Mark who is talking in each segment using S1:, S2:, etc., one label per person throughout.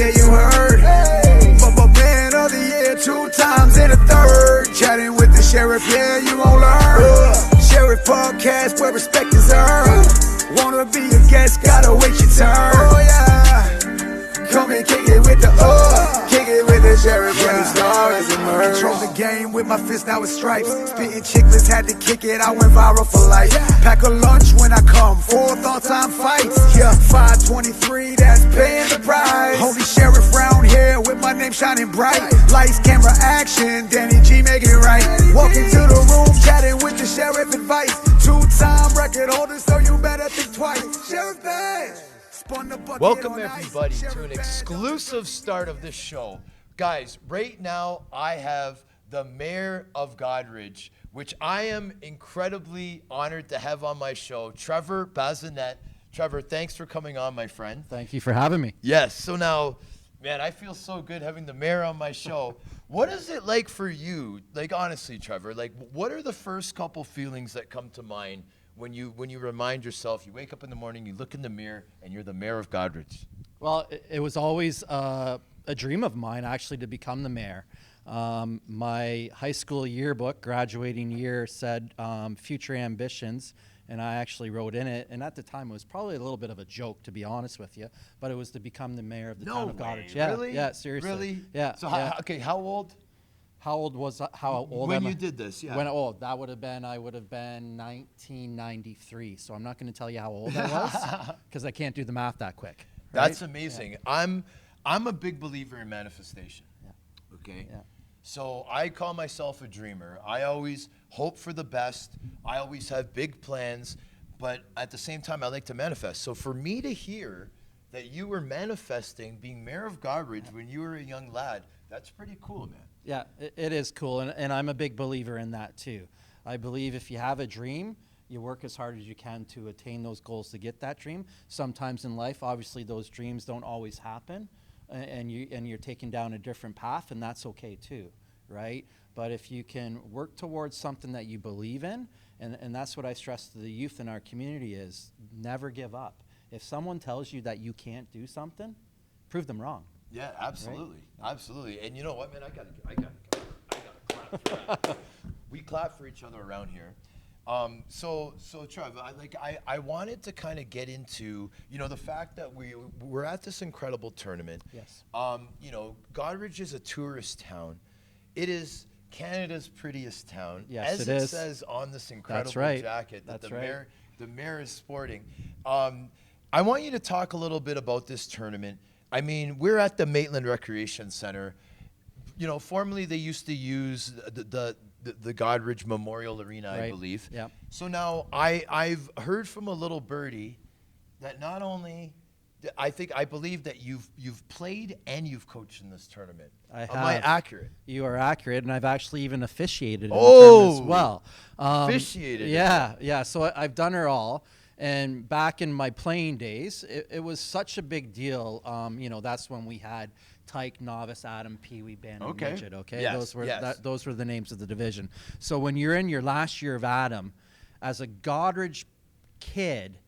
S1: yeah, you heard. Man of the year 2 times and a third. Chatting with the sheriff, yeah, you gon' learn. Sheriff podcast where respect is earned. Wanna be a guest, gotta wait your turn. Oh yeah, come and kick it with the kick it with the sheriff when the stars emerge. Control the game with my fist, now it's stripes. Spitting chicklets, had to kick it, I went viral for life. Pack a lunch when I come, 4th all-time fights. Yeah, 523, that's paying the price. Holy sheriff round here with my name shining bright. Lights, camera, action, Danny G make it right. Walking to the room, chatting with the sheriff advice. 2-time record holder, so you better think twice. Sheriff Badge.
S2: Welcome everybody to an exclusive start of this show. Guys, right now I have the Mayor of Goderich, which I am incredibly honored to have on my show, Trevor Bazinet. Trevor, thanks for coming on, my friend.
S3: Thank you for having me.
S2: Yes, so now, man, I feel so good having the mayor on my show. What is it like for you? Like, honestly, Trevor, like, what are the first couple feelings that come to mind when you remind yourself, you wake up in the morning, you look in the mirror, and you're the mayor of Goderich?
S3: Well, it was always a dream of mine, actually, to become the mayor. My high school yearbook, graduating year, said future ambitions, and I actually wrote in it. And at the time, it was probably a little bit of a joke, to be honest with you, but it was to become the mayor of the town of Goderich. Yeah,
S2: really?
S3: Yeah, seriously.
S2: Really?
S3: Yeah.
S2: So,
S3: yeah.
S2: Okay, how old?
S3: How old
S2: when you did this? Yeah.
S3: That would have been, I would have been 1993. So I'm not going to tell you how old I was because I can't do the math that quick. Right?
S2: That's amazing. Yeah. I'm a big believer in manifestation. Yeah. Okay. Yeah. So I call myself a dreamer. I always hope for the best. I always have big plans, but at the same time, I like to manifest. So for me to hear that you were manifesting being mayor of Goderich when you were a young lad, that's pretty cool, man.
S3: Yeah, it is cool, and I'm a big believer in that too. I believe if you have a dream, you work as hard as you can to attain those goals to get that dream. Sometimes in life, obviously, those dreams don't always happen, and you're taking down a different path, and that's okay too, right? But if you can work towards something that you believe in, and that's what I stress to the youth in our community is never give up. If someone tells you that you can't do something, prove them wrong.
S2: Yeah, absolutely, right? Absolutely. And you know what, man? I gotta clap for that. We clap for each other around here. So Trev, I wanted to kind of get into, the fact that we're at this incredible tournament.
S3: Yes.
S2: Goderich is a tourist town. It is Canada's prettiest town.
S3: Yes,
S2: as
S3: it is.
S2: Says on this incredible jacket that the mayor is sporting. I want you to talk a little bit about this tournament. I mean, we're at the Maitland Recreation Center. Formerly they used to use the Goderich Memorial Arena, I believe.
S3: Yeah.
S2: So now I've heard from a little birdie that not only I believe that you've played and you've coached in this tournament.
S3: I have.
S2: Am I accurate?
S3: You are accurate, and I've actually even officiated in the tournament as well.
S2: Officiated.
S3: Yeah. So I've done it all. And back in my playing days, it was such a big deal. That's when we had Tyke, Novice, Adam, Pee Wee, Band, and Midget. Okay,
S2: yes,
S3: those were the names of the division. So when you're in your last year of Adam, as a Goderich kid,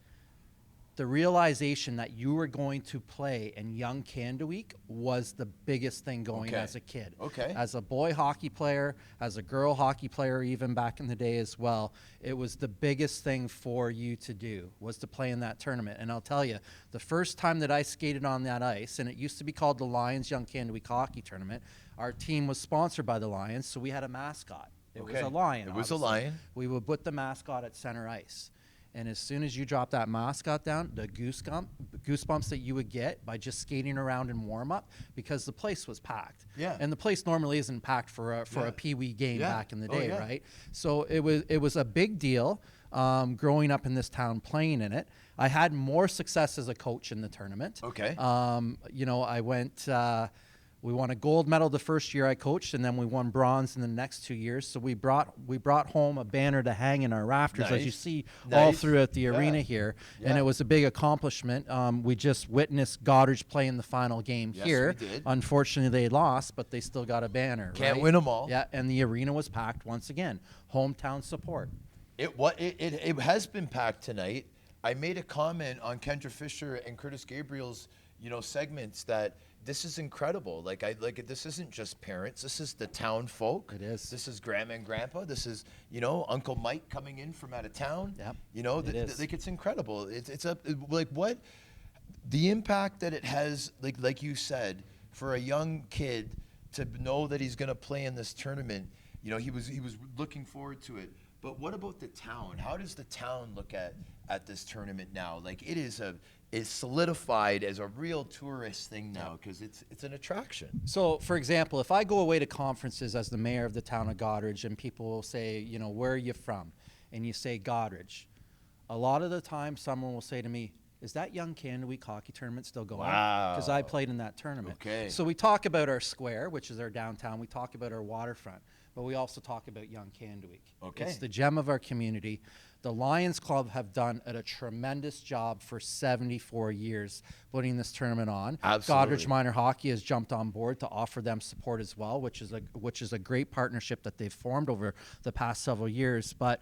S3: the realization that you were going to play in Young Canada Week was the biggest thing going as a kid.
S2: Okay.
S3: As a boy hockey player, as a girl hockey player, even back in the day as well, it was the biggest thing for you to do was to play in that tournament. And I'll tell you, the first time that I skated on that ice, and it used to be called the Lions Young Canada Week Hockey Tournament, our team was sponsored by the Lions, so we had a mascot. It was a lion.
S2: It was a lion.
S3: We would put the mascot at center ice. And as soon as you drop that mascot down, the goosebumps that you would get by just skating around in warm-up, because the place was packed.
S2: Yeah.
S3: And the place normally isn't packed for a Pee Wee game back in the day, right? So it was a big deal growing up in this town, playing in it. I had more success as a coach in the tournament.
S2: Okay.
S3: I went. We won a gold medal the first year I coached, and then we won bronze in the next 2 years. So we brought home a banner to hang in our rafters, as you see all throughout the arena here. Yeah. And it was a big accomplishment. We just witnessed Goderich play in the final game here.
S2: We did.
S3: Unfortunately, they lost, but they still got a banner.
S2: Can't win them all.
S3: Yeah, and the arena was packed once again. Hometown support.
S2: It has been packed tonight. I made a comment on Kendra Fisher and Kurtis Gabriel's segments that this is incredible. This isn't just parents. This is the town folk.
S3: It is.
S2: This is grandma and grandpa. This is, Uncle Mike coming in from out of town.
S3: Yep.
S2: It's incredible. It's what the impact that it has, like you said, for a young kid to know that he's going to play in this tournament. He was looking forward to it. But what about the town? How does the town look at this tournament now? It's solidified as a real tourist thing now because it's an attraction.
S3: So, for example, if I go away to conferences as the mayor of the town of Goderich and people will say, where are you from? And you say Goderich. A lot of the time, someone will say to me, is that Young Canada Week hockey tournament still going?
S2: Wow.
S3: Because I played in that tournament.
S2: Okay.
S3: So we talk about our square, which is our downtown. We talk about our waterfront. But we also talk about Young Canada Week.
S2: Okay.
S3: It's the gem of our community. The Lions Club have done a tremendous job for 74 years putting this tournament on.
S2: Absolutely.
S3: Goderich Minor Hockey has jumped on board to offer them support as well, which is a great partnership that they've formed over the past several years. But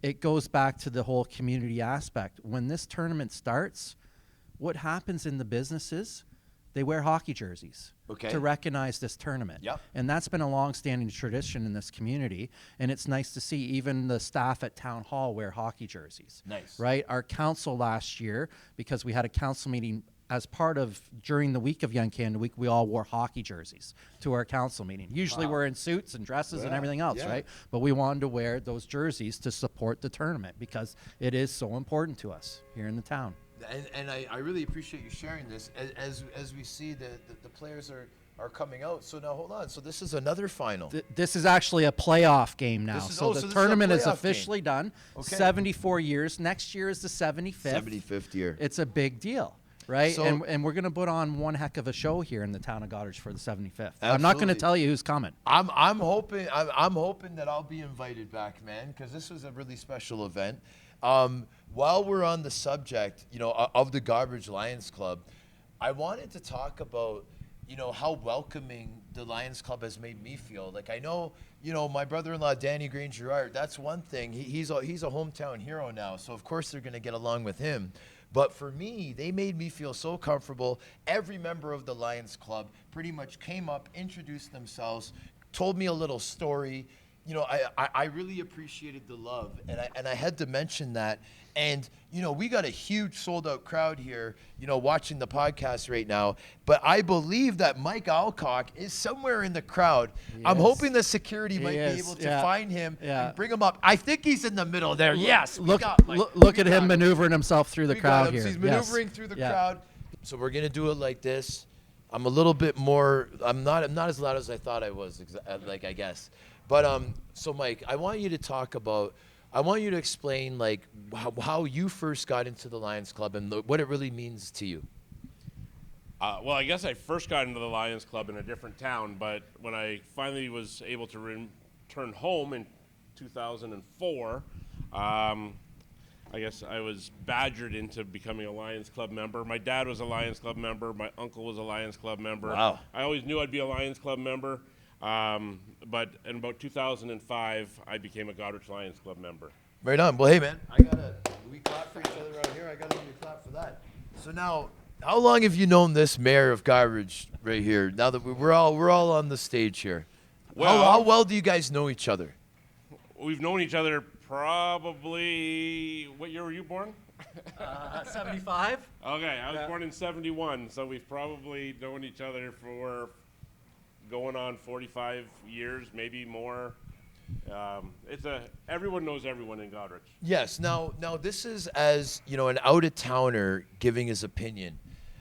S3: it goes back to the whole community aspect. When this tournament starts, what happens in the businesses? They wear hockey jerseys to recognize this tournament.
S2: Yep.
S3: And that's been a long-standing tradition in this community. And it's nice to see even the staff at Town Hall wear hockey jerseys.
S2: Nice.
S3: Right? Our council last year, because we had a council meeting as part of, during the week of Young Canada Week, we all wore hockey jerseys to our council meeting. Usually we're in suits and dresses and everything else, right? But we wanted to wear those jerseys to support the tournament because it is so important to us here in the town.
S2: And I really appreciate you sharing this as we see the players are coming out. So now hold on. So this is another final.
S3: This is actually a playoff game now.
S2: So
S3: the
S2: this
S3: tournament
S2: is
S3: is
S2: a playoff
S3: officially done.
S2: Okay.
S3: 74 years. Next year is the 75th.
S2: 75th year.
S3: It's a big deal. Right,
S2: So-
S3: and we're going to put on one heck of a show here in the town of Goderich for the 75th. I'm not going
S2: Absolutely.
S3: to tell you who's coming.
S2: I'm hoping that I'll be invited back, man, because this was a really special event. While we're on the subject, of the Goderich Lions Club, I wanted to talk about, how welcoming the Lions Club has made me feel. Like I know, my brother-in-law Danny Granger, that's one thing. He's a hometown hero now, so of course they're going to get along with him. But for me, they made me feel so comfortable. Every member of the Lions Club pretty much came up, introduced themselves, told me a little story. I really appreciated the love, and I had to mention that. And, we got a huge sold-out crowd here, watching the podcast right now. But I believe that Mike Alcock is somewhere in the crowd. I'm hoping the security might be able to find him and bring him up. I think he's in the middle there. Yes.
S3: Look at him maneuvering himself through the crowd here.
S2: He's maneuvering through the crowd. So we're going to do it like this. I'm a little bit more, I'm not as loud as I thought I was, I guess. But so Mike, I want you to explain how you first got into the Lions Club and what it really means to you.
S4: Well, I guess I first got into the Lions Club in a different town, but when I finally was able to return home in 2004, I guess I was badgered into becoming a Lions Club member. My dad was a Lions Club member. My uncle was a Lions Club member.
S2: Wow.
S4: I always knew I'd be a Lions Club member. But in about 2005, I became a Goderich Lions Club member.
S2: Right on. Well, hey, man, we clap for each other out here. I got to give you a clap for that. So now, how long have you known this mayor of Goderich right here? Now that we're all on the stage here.
S4: Well,
S2: how well do you guys know each other?
S4: We've known each other probably, what year were you born?
S3: 75.
S4: Okay, I was born in 71, so we've probably known each other for going on 45 years, maybe more. Everyone knows everyone in Goderich.
S2: Yes. Now this is as, an out-of-towner giving his opinion.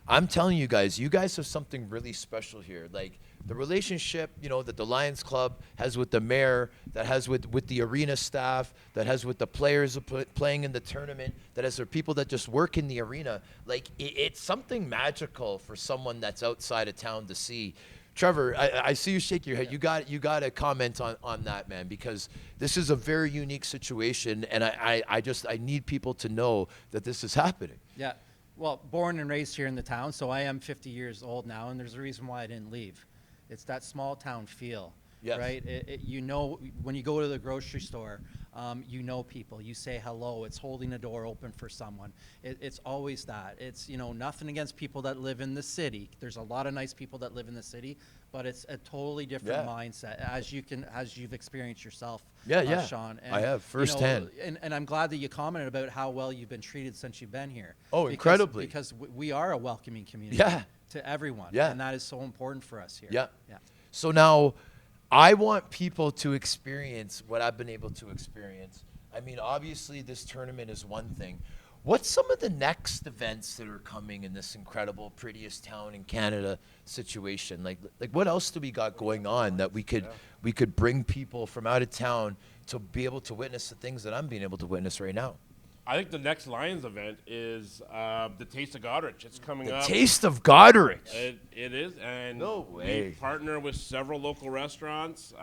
S2: I'm telling you guys have something really special here. Like the relationship, that the Lions Club has with the mayor, that has with the arena staff, that has with the players playing in the tournament, that has the people that just work in the arena. Like it's something magical for someone that's outside of town to see. Trevor, I see you shake your head. You got to comment on that, man, because this is a very unique situation, and I need people to know that this is happening.
S3: Yeah. Well, born and raised here in the town, so I am 50 years old now, and there's a reason why I didn't leave. It's that small town feel.
S2: Yes.
S3: right? You know, when you go to the grocery store, you know people. You say hello. It's holding a door open for someone. It's always that. It's, you know, nothing against people that live in the city. There's a lot of nice people that live in the city, but it's a totally different mindset as you've experienced yourself, Sean. And,
S2: I have firsthand.
S3: You know, and I'm glad that you commented about how well you've been treated since you've been here.
S2: Oh, incredibly.
S3: Because we are a welcoming community to everyone.
S2: Yeah.
S3: And that is so important for us here.
S2: Yeah.
S3: Yeah.
S2: So now I want people to experience what I've been able to experience. I mean, obviously this tournament is one thing. What's some of the next events that are coming in this incredible, prettiest town in Canada situation? Like what else do we got going on that we could bring people from out of town to be able to witness the things that I'm being able to witness right now?
S4: I think the next Lions event is the Taste of Goderich. It's coming up.
S2: Taste of Goderich.
S4: It is, and
S2: No way.
S4: we partner with several local restaurants,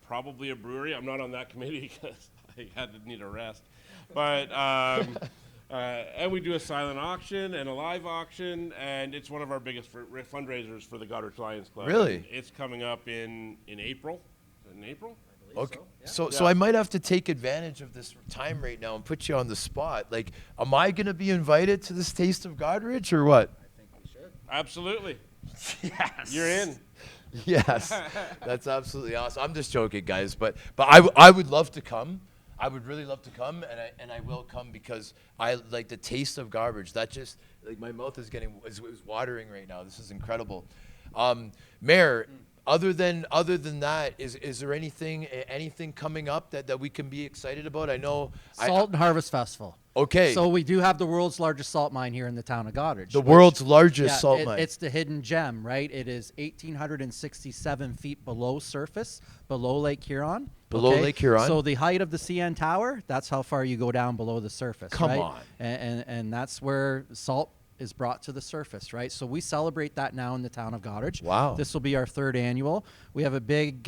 S4: probably a brewery. I'm not on that committee because I need a rest. But and we do a silent auction and a live auction, and it's one of our biggest fundraisers for the Goderich Lions Club.
S2: Really?
S4: And it's coming up in April. In April?
S2: Okay. So I might have to take advantage of this time right now and put you on the spot. Like, am I going to be invited to this Taste of Goderich or what?
S3: I think we should.
S4: Absolutely.
S2: Yes.
S4: You're in.
S2: Yes. That's absolutely awesome. I'm just joking, guys, but I would love to come. I would really love to come, and I will come because I like the taste of garbage. That just, like, my mouth is is watering right now. This is incredible. Mayor, other than that, is there anything coming up that we can be excited about? I know
S3: Salt and Harvest Festival.
S2: Okay.
S3: So we do have the world's largest salt mine here in the town of Goderich.
S2: The world's largest salt mine.
S3: It's the hidden gem, right? It is 1,867 feet below surface, below Lake Huron.
S2: Below Lake Huron.
S3: So the height of the CN Tower, that's how far you go down below the surface.
S2: Come
S3: right?
S2: on.
S3: And that's where salt is brought to the surface, right? So we celebrate that now in the town of Goderich.
S2: Wow.
S3: This will be our 3rd annual. We have a big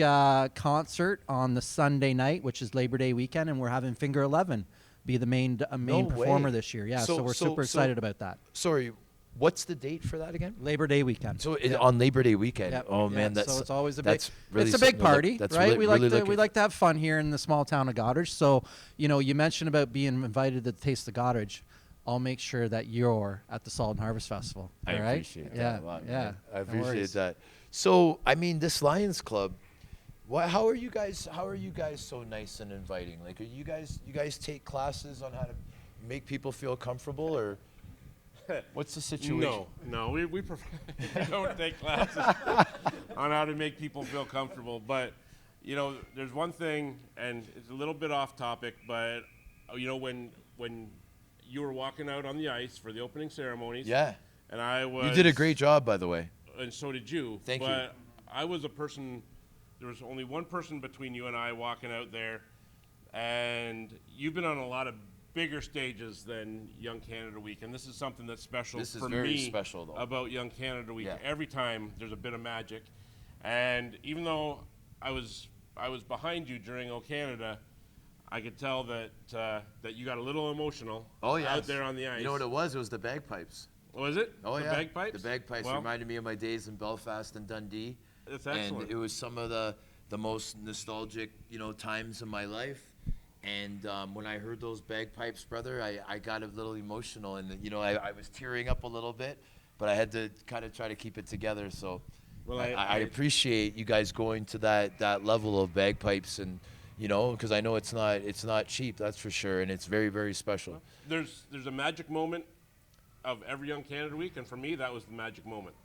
S3: concert on the Sunday night, which is Labor Day weekend, and we're having Finger 11 be the main performer this year. Yeah, so we're super excited about that.
S2: Sorry, what's the date for that again?
S3: Labor Day weekend.
S2: So on Labor Day weekend.
S3: Yep.
S2: Oh man,
S3: so it's always a big. It's a
S2: something
S3: big party,
S2: that's
S3: right?
S2: Really,
S3: we like to have fun here in the small town of Goderich. So you mentioned about being invited to the Taste of Goderich. I'll make sure that you're at the Salt and Harvest Festival.
S2: I
S3: all right?
S2: appreciate that a lot.
S3: Yeah,
S2: Man. I
S3: no
S2: appreciate
S3: worries.
S2: that. So I mean, this Lions Club. How are you guys so nice and inviting? Like, are you guys take classes on how to make people feel comfortable, or what's the situation?
S4: No, we prefer we don't take classes on how to make people feel comfortable. But there's one thing, and it's a little bit off topic, but when you were walking out on the ice for the opening ceremonies, and I was.
S2: You did a great job, by the way.
S4: And so did you.
S2: Thank you.
S4: But I was a person. There was only one person between you and I walking out there, and you've been on a lot of bigger stages than Young Canada Week, and this is something that's special for me about Young Canada Week.
S2: Yeah.
S4: Every time there's a bit of magic, and even though I was behind you during O Canada, I could tell that you got a little emotional out there on the ice.
S2: You know what it was? It was the bagpipes.
S4: Was it?
S2: Oh,
S4: the
S2: yeah.
S4: Bagpipes?
S2: The bagpipes reminded me of my days in Belfast and Dundee.
S4: That's excellent.
S2: And it was some of the most nostalgic, times of my life. And when I heard those bagpipes, brother, I got a little emotional. And, I was tearing up a little bit, but I had to kind of try to keep it together. So I appreciate you guys going to that level of bagpipes and, because I know it's not cheap, that's for sure. And it's very, very special.
S4: There's a magic moment of every Young Canada Week, and for me, that was the magic moment.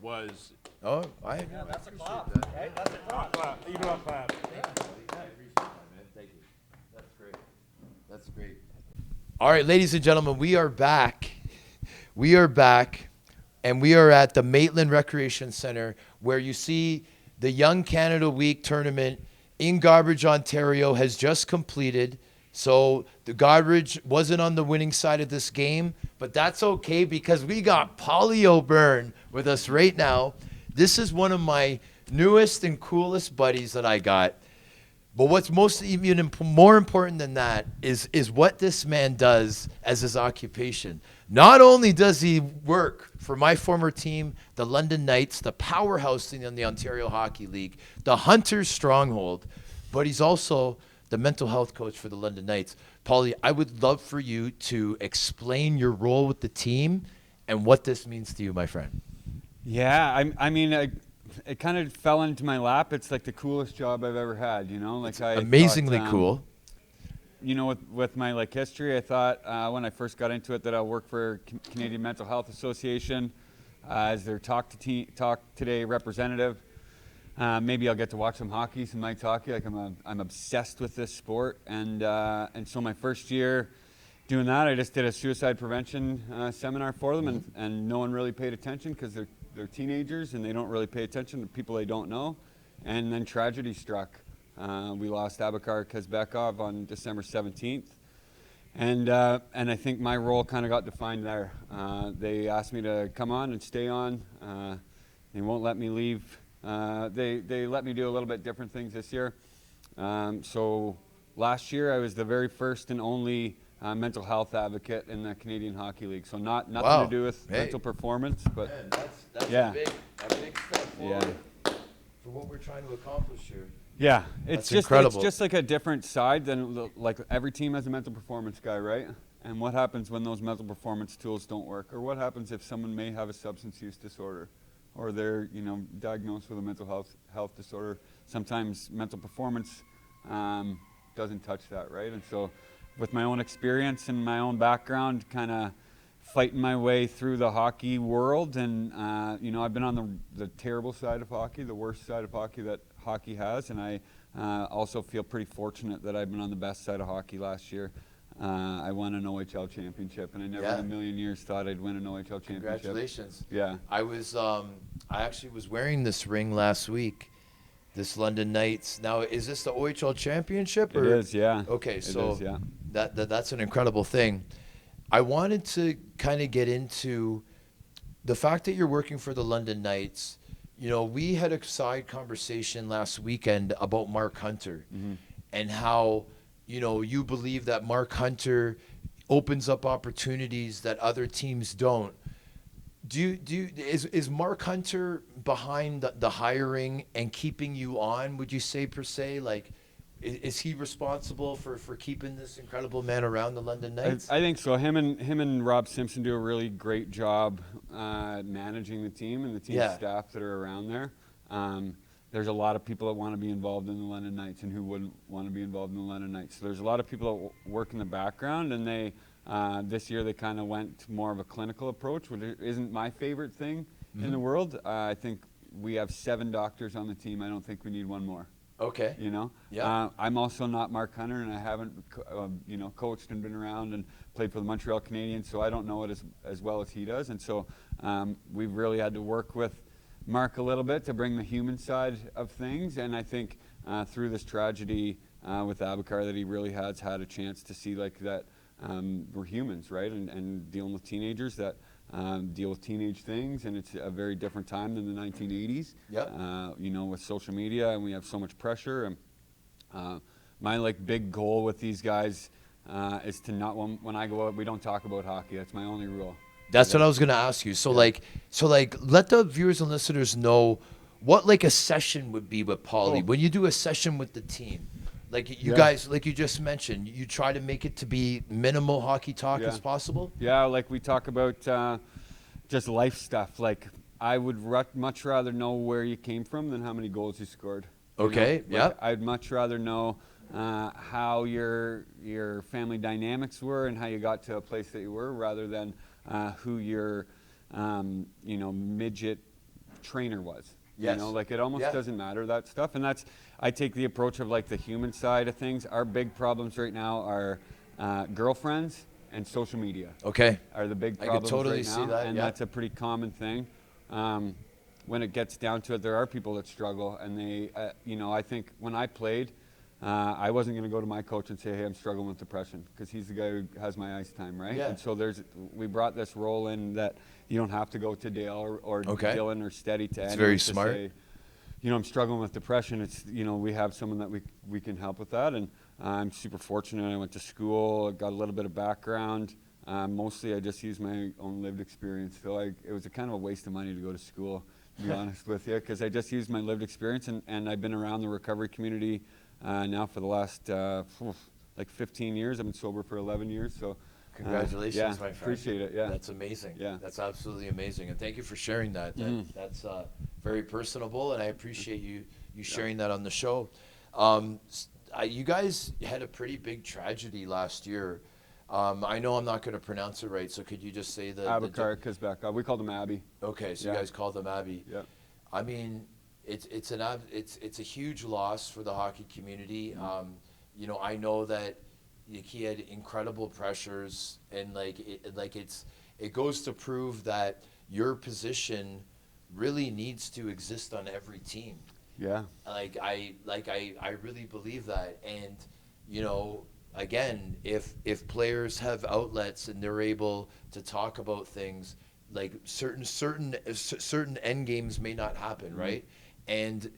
S3: That's a clap, right? That's a clap.
S4: You do a clap.
S2: Thank you. That's great. That's great. All right, ladies and gentlemen, we are back. And we are at the Maitland Recreation Center, where you see the Young Canada Week tournament in Goderich, Ontario, has just completed. So the Goderich wasn't on the winning side of this game, but that's okay because we got Paulie O'Byrne with us right now. This is one of my newest and coolest buddies that I got. But what's even more important than that is what this man does as his occupation. Not only does he work for my former team, the London Knights, the powerhouse in the Ontario Hockey League, the Hunters Stronghold, but he's also the mental health coach for the London Knights. Paulie, I would love for you to explain your role with the team and what this means to you, my friend.
S5: Yeah, I mean, it kind of fell into my lap. It's like the coolest job I've ever had, you know? Like
S2: Amazingly cool.
S5: You know, with my like history, I thought when I first got into it that I'll work for Canadian Mental Health Association as their Talk Today representative. Maybe I'll get to watch some hockey, some nights hockey. Like I'm obsessed with this sport, and so my first year doing that, I just did a suicide prevention seminar for them, and no one really paid attention because they're teenagers and they don't really pay attention to people they don't know, and then tragedy struck. We lost Alcock Kazbekov on December 17th, and I think my role kind of got defined there. They asked me to come on and stay on. They won't let me leave. They let me do a little bit different things this year. So last year I was the very first and only mental health advocate in the Canadian Hockey League. So nothing to do with mental performance, but
S2: man, that's
S5: yeah,
S2: a big step forward for what we're trying to accomplish here.
S5: Yeah,
S2: it's incredible.
S5: It's just like a different side than like every team has a mental performance guy, right? And what happens when those mental performance tools don't work, or what happens if someone may have a substance use disorder, or they're diagnosed with a mental health disorder. Sometimes mental performance doesn't touch that, right? And so, with my own experience and my own background, kind of fighting my way through the hockey world, and I've been on the terrible side of hockey, the worst side of hockey that hockey has, and I also feel pretty fortunate that I've been on the best side of hockey last year. I won an OHL championship, and I never in a million years thought I'd win an OHL championship.
S2: Congratulations.
S5: Yeah.
S2: I actually was wearing this ring last week, this London Knights. Now, is this the OHL championship?
S5: It is, yeah.
S2: Okay, so
S5: it is, yeah.
S2: That's an incredible thing. I wanted to kind of get into the fact that you're working for the London Knights. We had a side conversation last weekend about Mark Hunter and how, you believe that Mark Hunter opens up opportunities that other teams don't. Is Mark Hunter behind the hiring and keeping you on, would you say, per se? Like, is he responsible for keeping this incredible man around the London Knights?
S5: I think so. Him and Rob Simpson do a really great job managing the team and the team staff that are around there. There's a lot of people that want to be involved in the London Knights and who wouldn't want to be involved in the London Knights. So there's a lot of people that work in the background, and they this year they kind of went to more of a clinical approach, which isn't my favorite thing in the world. I think we have 7 doctors on the team. I don't think we need one more.
S2: Okay.
S5: Yeah. I'm also not Mark Hunter, and I haven't, coached and been around and played for the Montreal Canadiens, so I don't know it as well as he does. And so we've really had to work with Mark a little bit to bring the human side of things. And I think through this tragedy with Alcock that he really has had a chance to see like that we're humans, right? And dealing with teenagers that deal with teenage things, and it's a very different time than the 1980s. With social media, and we have so much pressure. And my big goal with these guys is to not, when I go out, we don't talk about hockey. That's my only rule.
S2: That's what I was gonna ask you. So let the viewers and listeners know what a session would be with Paulie. When you do a session with the team, you guys, like you just mentioned, you try to make it to be minimal hockey talk as possible.
S5: Yeah, we talk about just life stuff. I would much rather know where you came from than how many goals you scored.
S2: Okay.
S5: I'd much rather know how your family dynamics were and how you got to a place that you were, rather than who your midget trainer was.
S2: Yes.
S5: It almost doesn't matter, that stuff. And I take the approach of the human side of things. Our big problems right now are girlfriends and social media.
S2: Okay.
S5: Are the big problems
S2: I can totally
S5: right now,
S2: see that.
S5: and that's a pretty common thing. When it gets down to it, there are people that struggle, and they, I think when I played, I wasn't going to go to my coach and say, hey, I'm struggling with depression, because he's the guy who has my ice time, right?
S2: Yeah.
S5: And so we brought this role in that you don't have to go to Dale or Dylan or Steady to anyone
S2: very
S5: to
S2: smart.
S5: say, I'm struggling with depression. It's, we have someone that we can help with that. And I'm super fortunate. I went to school, got a little bit of background. Mostly I just use my own lived experience. Feel like it was a kind of a waste of money to go to school, to be honest with you, because I just used my lived experience, and I've been around the recovery community now for the last like 15 years. I've been sober for 11 years, so
S2: Congratulations, my friend.
S5: Appreciate it. Yeah,
S2: that's amazing.
S5: Yeah,
S2: that's absolutely amazing, and thank you for sharing that. That's very personable, and I appreciate you sharing that on the show. You guys had a pretty big tragedy last year. I know I'm not going to pronounce it right, so could you just say the
S5: Alcock, we called him Abby.
S2: Okay, so you guys called him Abby.
S5: Yeah.
S2: I mean, it's a huge loss for the hockey community. You know, I know that he had incredible pressures, and it goes to prove that your position really needs to exist on every team.
S5: Yeah.
S2: I really believe that, and you know, again, if players have outlets and they're able to talk about things, like certain end games may not happen, right? And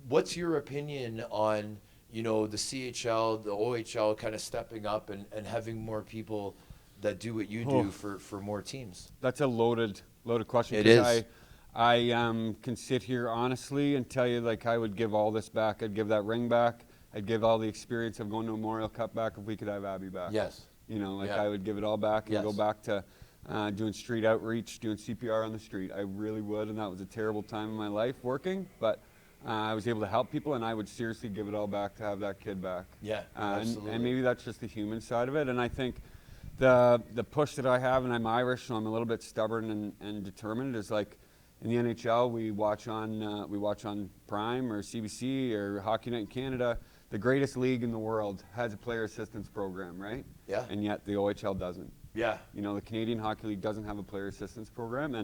S2: what's your opinion on, you know, the CHL, the OHL kind of stepping up and having more people that do what you do for more teams?
S5: That's a loaded question.
S2: It is.
S5: I can sit here honestly and tell you, like, I would give all this back. I'd give that ring back. I'd give all the experience of going to a Memorial Cup back if we could have Abby back.
S2: Yes.
S5: You know, I would give it all back and go back to doing street outreach, doing CPR on the street. I really would, and that was a terrible time in my life working, but I was able to help people, and I would seriously give it all back to have that kid back.
S2: Yeah, absolutely.
S5: And maybe that's just the human side of it, and I think the push that I have, and I'm Irish, so I'm a little bit stubborn and determined, is like, in the NHL, we watch on Prime or CBC or Hockey Night in Canada. The greatest league in the world has a player assistance program, right?
S2: Yeah.
S5: And yet the OHL doesn't.
S2: Yeah.
S5: You know, the Canadian Hockey League doesn't have a player assistance program,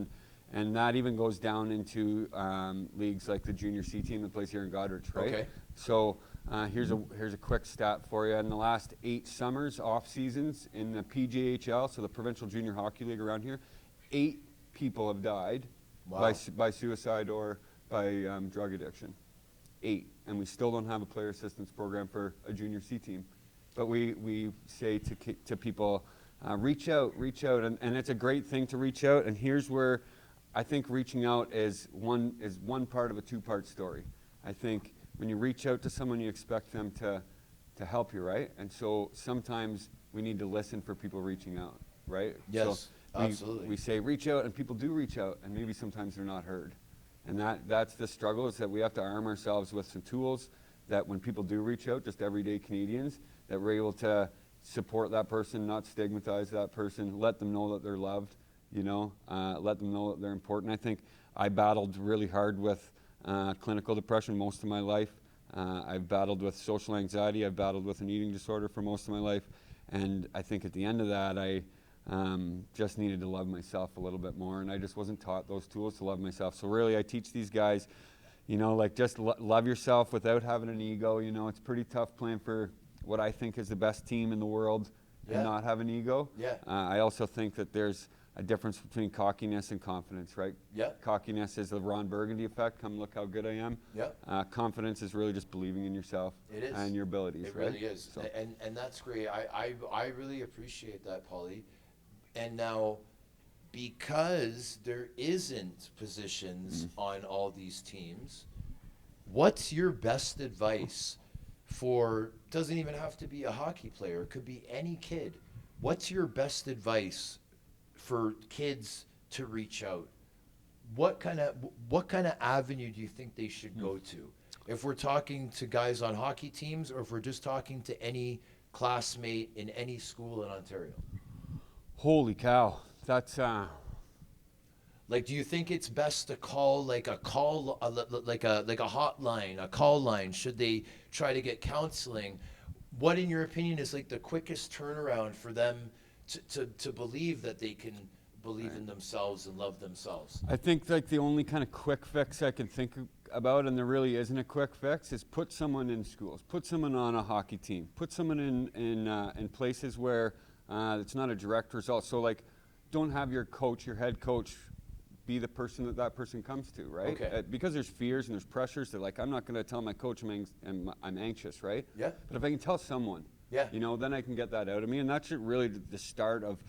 S5: and that even goes down into leagues like the junior C team that plays here in Goderich, right?
S2: Okay.
S5: So here's a quick stat for you. In the last 8 summers, off seasons in the PJHL, so the Provincial Junior Hockey League around here, 8 people have died.
S2: Wow.
S5: By suicide or by drug addiction. 8, and we still don't have a player assistance program for a junior C team. But we say to people, reach out, and it's a great thing to reach out. And here's where I think reaching out is one part of a 2-part story. I think when you reach out to someone, you expect them to help you, right? And so sometimes we need to listen for people reaching out, right?
S2: Yes.
S5: So
S2: absolutely.
S5: We say reach out, and people do reach out, and maybe sometimes they're not heard. And that's the struggle, is that we have to arm ourselves with some tools that when people do reach out, just everyday Canadians, that we're able to support that person, not stigmatize that person, let them know that they're loved, you know, let them know that they're important. I think I battled really hard with clinical depression most of my life. I've battled with social anxiety. I've battled with an eating disorder for most of my life. And I think at the end of that, I just needed to love myself a little bit more, and I just wasn't taught those tools to love myself. So really, I teach these guys, you know, like, just love yourself without having an ego. You know, it's pretty tough playing for what I think is the best team in the world and not have an ego.
S2: Yeah.
S5: I also think that there's a difference between cockiness and confidence, right?
S2: Yeah.
S5: Cockiness is the Ron Burgundy effect. Come look how good I am.
S2: Yeah.
S5: Confidence is really just believing in yourself.
S2: It is.
S5: And your abilities,
S2: it
S5: right?
S2: Really is.
S5: So.
S2: And that's great. I really appreciate that, Paulie. And now, because there isn't positions on all these teams, what's your best advice for, doesn't even have to be a hockey player, it could be any kid. What's your best advice for kids to reach out? What kind of avenue do you think they should go to? If we're talking to guys on hockey teams, or if we're just talking to any classmate in any school in Ontario?
S5: Holy cow, that's
S2: like, do you think it's best to call like a hotline, a call line? Should they try to get counseling? What, in your opinion, is like the quickest turnaround for them to believe that they can believe in themselves and love themselves?
S5: I think like the only kind of quick fix I can think about, and there really isn't a quick fix, is put someone in schools, put someone on a hockey team, put someone in places where it's not a direct result. So like, don't have your coach, your head coach, be the person that person comes to, right?
S2: Okay.
S5: Because there's fears and there's pressures. They're like, I'm not going to tell my coach I'm anxious, right?
S2: Yeah.
S5: But if I can tell someone,
S2: yeah,
S5: you know, then I can get that out of me, and that's really the start of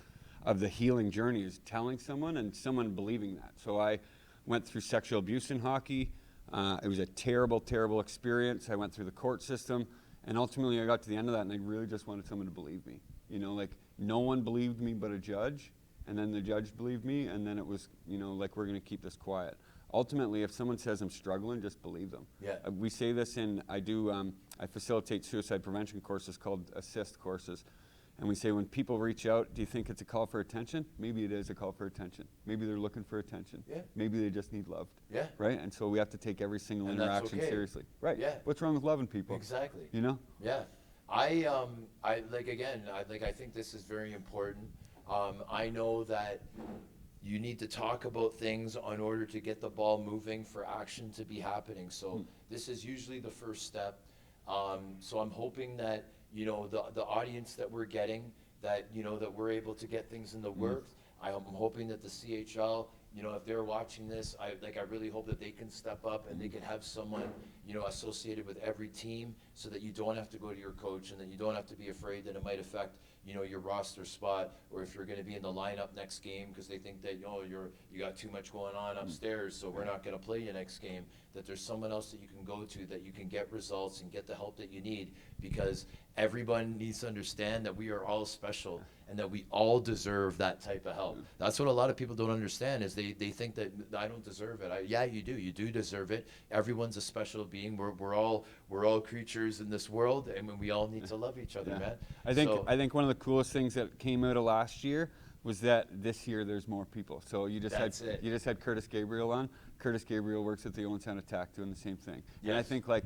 S5: of the healing journey is telling someone and someone believing that. So I went through sexual abuse in hockey. It was a terrible, terrible experience. I went through the court system, and ultimately I got to the end of that, and I really just wanted someone to believe me. You know, like no one believed me but a judge, and then the judge believed me, and then it was, you know, like we're going to keep this quiet. Ultimately, if someone says I'm struggling, just believe them.
S2: Yeah.
S5: We say this I facilitate suicide prevention courses called assist courses. And we say when people reach out, do you think it's a call for attention? Maybe it is a call for attention. Maybe they're looking for attention.
S2: Yeah.
S5: Maybe they just need love.
S2: Yeah.
S5: Right? And so we have to take every single interaction seriously. Right.
S2: Yeah.
S5: What's wrong with loving people?
S2: Exactly.
S5: You know?
S2: Yeah. I think this is very important. I know that you need to talk about things in order to get the ball moving for action to be happening. So this is usually the first step. So I'm hoping that, you know, the audience that we're getting, that, you know, that we're able to get things in the works. I'm hoping that the CHL, you know, if they're watching this, I really hope that they can step up and they can have someone, you know, associated with every team, so that you don't have to go to your coach and that you don't have to be afraid that it might affect, you know, your roster spot, or if you're going to be in the lineup next game because they think that, you know, you got too much going on upstairs, so we're not going to play you next game. That there's someone else that you can go to, that you can get results and get the help that you need, because everyone needs to understand that we are all special and that we all deserve that type of help. That's what a lot of people don't understand, is they think that I don't deserve it. Yeah, you do. You do deserve it. Everyone's a special being. We're all creatures in this world, and we all need to love each other, man.
S5: I think one of the coolest things that came out of last year was that this year there's more people. So you just had Kurtis Gabriel on. Kurtis Gabriel works at the Owen Sound Attack doing the same thing. Yes. And I think like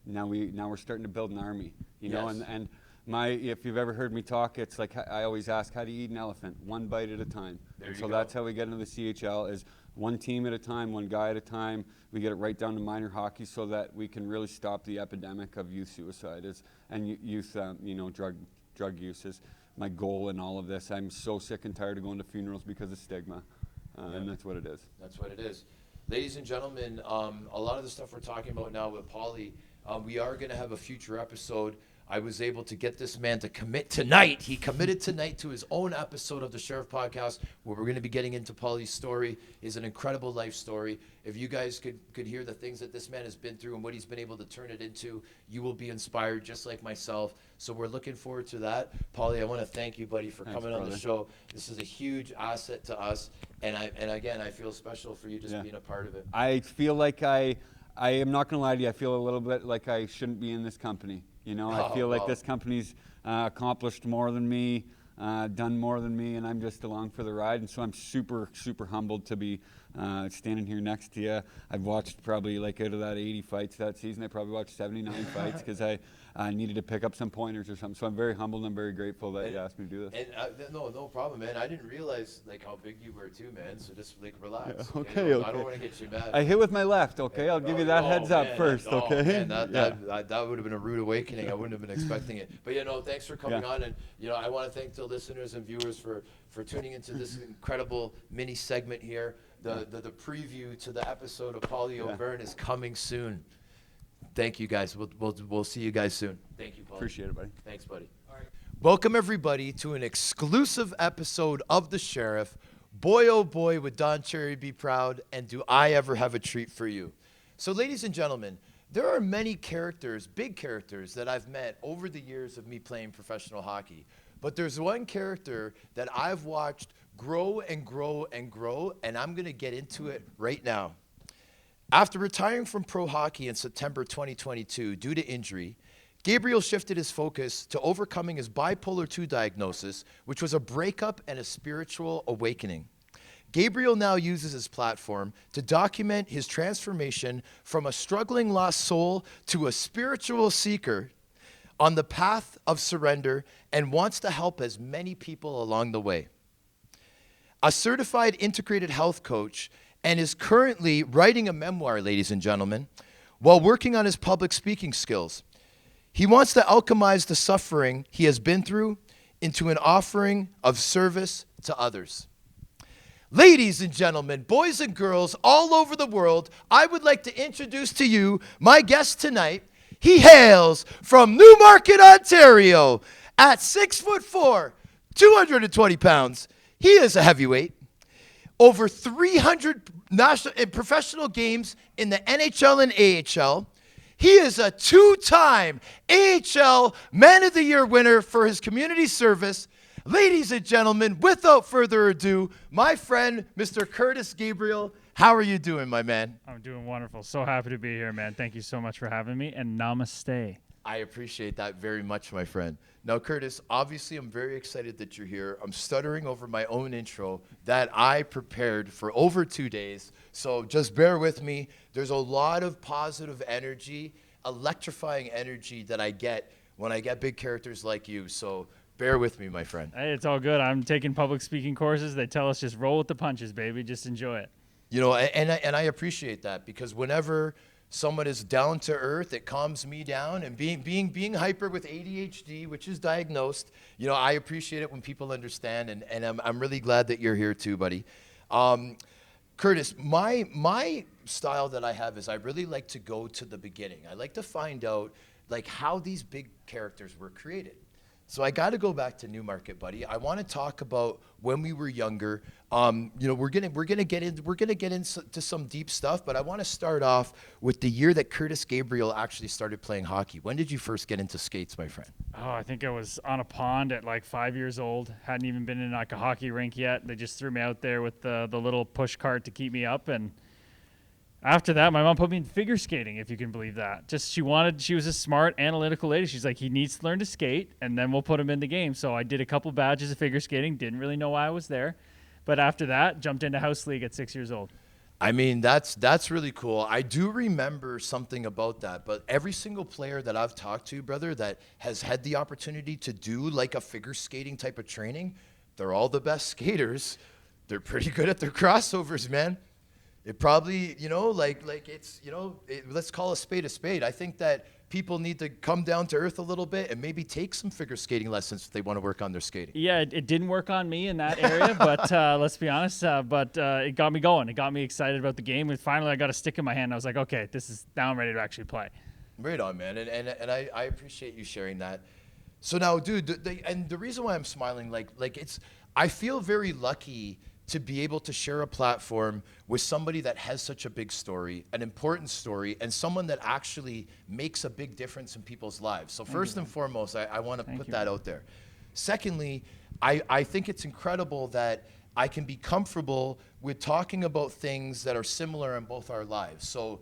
S5: now we're starting to build an army, you know, and if you've ever heard me talk, it's like I always ask, how do you eat an elephant? One bite at a time. So that's how we get into the CHL, is one team at a time, one guy at a time. We get it right down to minor hockey so that we can really stop the epidemic of youth suicide and youth, drug use is my goal in all of this. I'm so sick and tired of going to funerals because of stigma, and that's what it is. That's what it is.
S2: Ladies and gentlemen, a lot of the stuff we're talking about now with Paulie, we are going to have a future episode. I was able to get this man to commit tonight. He committed tonight to his own episode of the Sheriff Podcast, where we're going to be getting into Paulie's story. It's an incredible life story. If you guys could hear the things that this man has been through and what he's been able to turn it into, you will be inspired just like myself. So we're looking forward to that. Paulie, I want to thank you, buddy, for coming on the show. This is a huge asset to us. And again, I feel special for you just being a part of it.
S5: I feel like I am not going to lie to you. I feel a little bit like I shouldn't be in this company. You know, I feel like this company's accomplished more than me, done more than me, and I'm just along for the ride. And so I'm super, super humbled to be standing here next to you. I've watched probably, like, out of that 80 fights that season, I probably watched 79 fights because I needed to pick up some pointers or something. So I'm very humbled and I'm very grateful that you asked me to do this.
S2: And no problem, man. I didn't realize like how big you were too, man. So just like relax.
S5: Yeah, okay.
S2: I don't want to get you mad.
S5: I hit with my left. Okay, I'll give you that heads up first. Okay.
S2: Man, that would have been a rude awakening. I wouldn't have been expecting it. But thanks for coming on, and I want to thank the listeners and viewers for tuning into this incredible mini segment here. The preview to the episode of Paulie O'Byrne is coming soon. Thank you, guys. We'll see you guys soon. Thank you, Paulie.
S5: Appreciate it, buddy.
S2: Thanks, buddy. All right. Welcome, everybody, to an exclusive episode of The Sheriff. Boy, oh boy, would Don Cherry be proud, and do I ever have a treat for you. So, ladies and gentlemen, there are many characters, big characters, that I've met over the years of me playing professional hockey. But there's one character that I've watched grow and grow and grow, and I'm going to get into it right now. After retiring from pro hockey in September 2022 due to injury, Gabriel shifted his focus to overcoming his bipolar II diagnosis, which was a breakup and a spiritual awakening. Gabriel now uses his platform to document his transformation from a struggling lost soul to a spiritual seeker on the path of surrender, and wants to help as many people along the way. A certified integrated health coach, and is currently writing a memoir, ladies and gentlemen, while working on his public speaking skills. He wants to alchemize the suffering he has been through into an offering of service to others. Ladies and gentlemen, boys and girls all over the world, I would like to introduce to you my guest tonight. He hails from Newmarket, Ontario. At 6'4", 220 pounds, He is a heavyweight. Over 300 national and professional games in the NHL and AHL. He is a 2-time AHL Man of the Year winner for his community service. Ladies and gentlemen, without further ado, my friend, Mr. Kurtis Gabriel. How are you doing, my man?
S6: I'm doing wonderful. So happy to be here, man. Thank you so much for having me, and namaste.
S2: I appreciate that very much, my friend. Now, Kurtis, obviously I'm very excited that you're here. I'm stuttering over my own intro that I prepared for over 2 days. So just bear with me. There's a lot of positive energy, electrifying energy that I get when I get big characters like you. So bear with me, my friend.
S6: Hey, it's all good. I'm taking public speaking courses. They tell us just roll with the punches, baby. Just enjoy it.
S2: You know, and I appreciate that, because whenever someone is down to earth, it calms me down. And being hyper with ADHD, which is diagnosed, you know, I appreciate it when people understand. And I'm really glad that you're here too, buddy. Kurtis, my style that I have is I really like to go to the beginning. I like to find out like how these big characters were created. So I got to go back to Newmarket, buddy. I want to talk about when we were younger. You know, we're gonna get into some deep stuff, but I want to start off with the year that Kurtis Gabriel actually started playing hockey. When did you first get into skates, my friend?
S6: Oh, I think I was on a pond at like 5 years old. Hadn't even been in like a hockey rink yet. They just threw me out there with the little push cart to keep me up, and after that, my mom put me in figure skating, if you can believe that. She was a smart, analytical lady. She's like, he needs to learn to skate, and then we'll put him in the game. So I did a couple badges of figure skating, didn't really know why I was there. But after that, jumped into house league at 6 years old.
S2: I mean, that's really cool. I do remember something about that, but every single player that I've talked to, brother, that has had the opportunity to do like a figure skating type of training, they're all the best skaters. They're pretty good at their crossovers, man. It probably, you know, like it's, you know, let's call a spade a spade. I think that people need to come down to earth a little bit and maybe take some figure skating lessons if they want to work on their skating.
S6: Yeah, it didn't work on me in that area, but let's be honest, it got me going. It got me excited about the game, and finally I got a stick in my hand. I was like, okay, now I'm ready to actually play.
S2: Right on, man, and I appreciate you sharing that. So now, dude, the reason why I'm smiling, like it's, I feel very lucky to be able to share a platform with somebody that has such a big story, an important story, and someone that actually makes a big difference in people's lives. So first and foremost, I want to put that out there. Secondly, I think it's incredible that I can be comfortable with talking about things that are similar in both our lives. So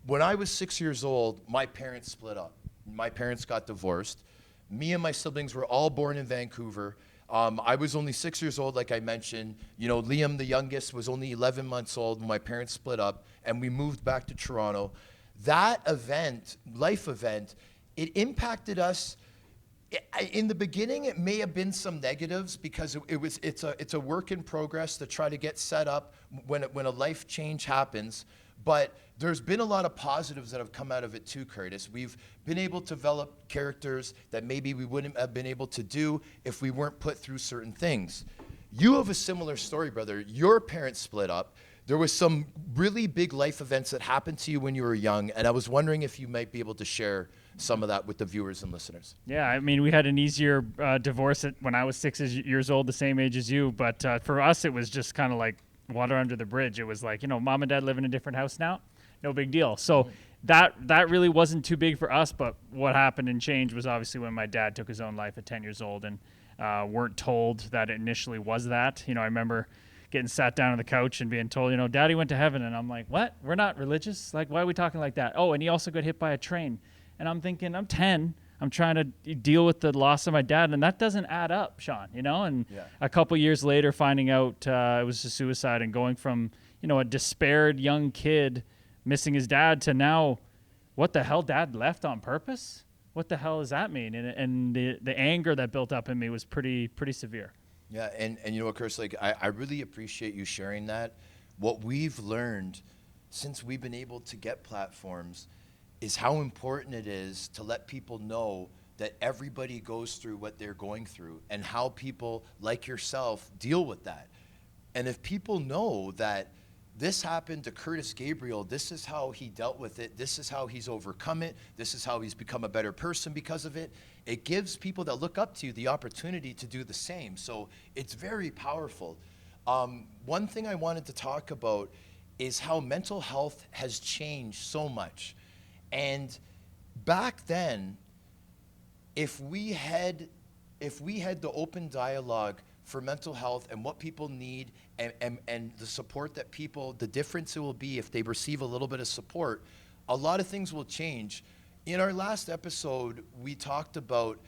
S2: when I was 6 years old, my parents split up. My parents got divorced. Me and my siblings were all born in Vancouver. I was only 6 years old, like I mentioned. You know, Liam, the youngest, was only 11 months old when my parents split up, and we moved back to Toronto. That event, life event, it impacted us. In the beginning, it may have been some negatives because it's a work in progress to try to get set up when a life change happens. But there's been a lot of positives that have come out of it too, Kurtis. We've been able to develop characters that maybe we wouldn't have been able to do if we weren't put through certain things. You have a similar story, brother. Your parents split up. There was some really big life events that happened to you when you were young, and I was wondering if you might be able to share some of that with the viewers and listeners.
S6: Yeah, I mean, we had an easier divorce when I was 6 years old, the same age as you. But for us, it was just kind of like water under the bridge. It was like, you know, mom and dad live in a different house now. No big deal. So that really wasn't too big for us. But what happened and changed was obviously when my dad took his own life at 10 years old and weren't told that it initially was that. You know, I remember getting sat down on the couch and being told, you know, Daddy went to heaven. And I'm like, what? We're not religious? Like, why are we talking like that? Oh, and he also got hit by a train. And I'm thinking, I'm 10. I'm trying to deal with the loss of my dad, and that doesn't add up, Sean, you know? And a couple years later, finding out it was a suicide and going from, you know, a despaired young kid missing his dad to now, what the hell, Dad left on purpose? What the hell does that mean? And the anger that built up in me was pretty severe.
S2: Yeah, and you know what, Kurtis, like, I really appreciate you sharing that. What we've learned since we've been able to get platforms is how important it is to let people know that everybody goes through what they're going through and how people like yourself deal with that. And if people know that this happened to Kurtis Gabriel. This is how he dealt with it. This is how he's overcome it. This is how he's become a better person because of it. It gives people that look up to you the opportunity to do the same. So it's very powerful. One thing I wanted to talk about is how mental health has changed so much. And back then, if we had the open dialogue for mental health and what people need and the support that people, the difference it will be if they receive a little bit of support, a lot of things will change. In our last episode, we talked about,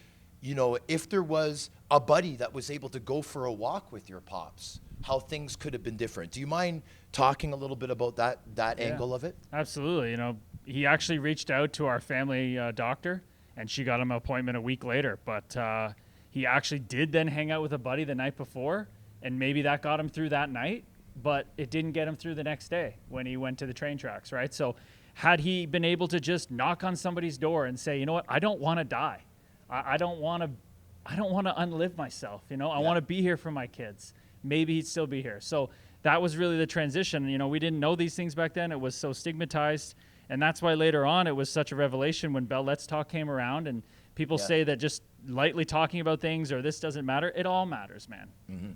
S2: you know, if there was a buddy that was able to go for a walk with your pops, how things could have been different. Do you mind talking a little bit about that angle of it?
S6: Absolutely. You know, he actually reached out to our family doctor, and she got him an appointment a week later. But he actually did then hang out with a buddy the night before, and maybe that got him through that night, but it didn't get him through the next day when he went to the train tracks, right? So had he been able to just knock on somebody's door and say, you know what, I don't want to die. I don't want to unlive myself. You know, I want to be here for my kids. Maybe he'd still be here. So that was really the transition. You know, we didn't know these things back then. It was so stigmatized. And that's why later on it was such a revelation when Bell Let's Talk came around and people say that just lightly talking about things or this doesn't matter. It all matters, man.
S2: Mm-hmm.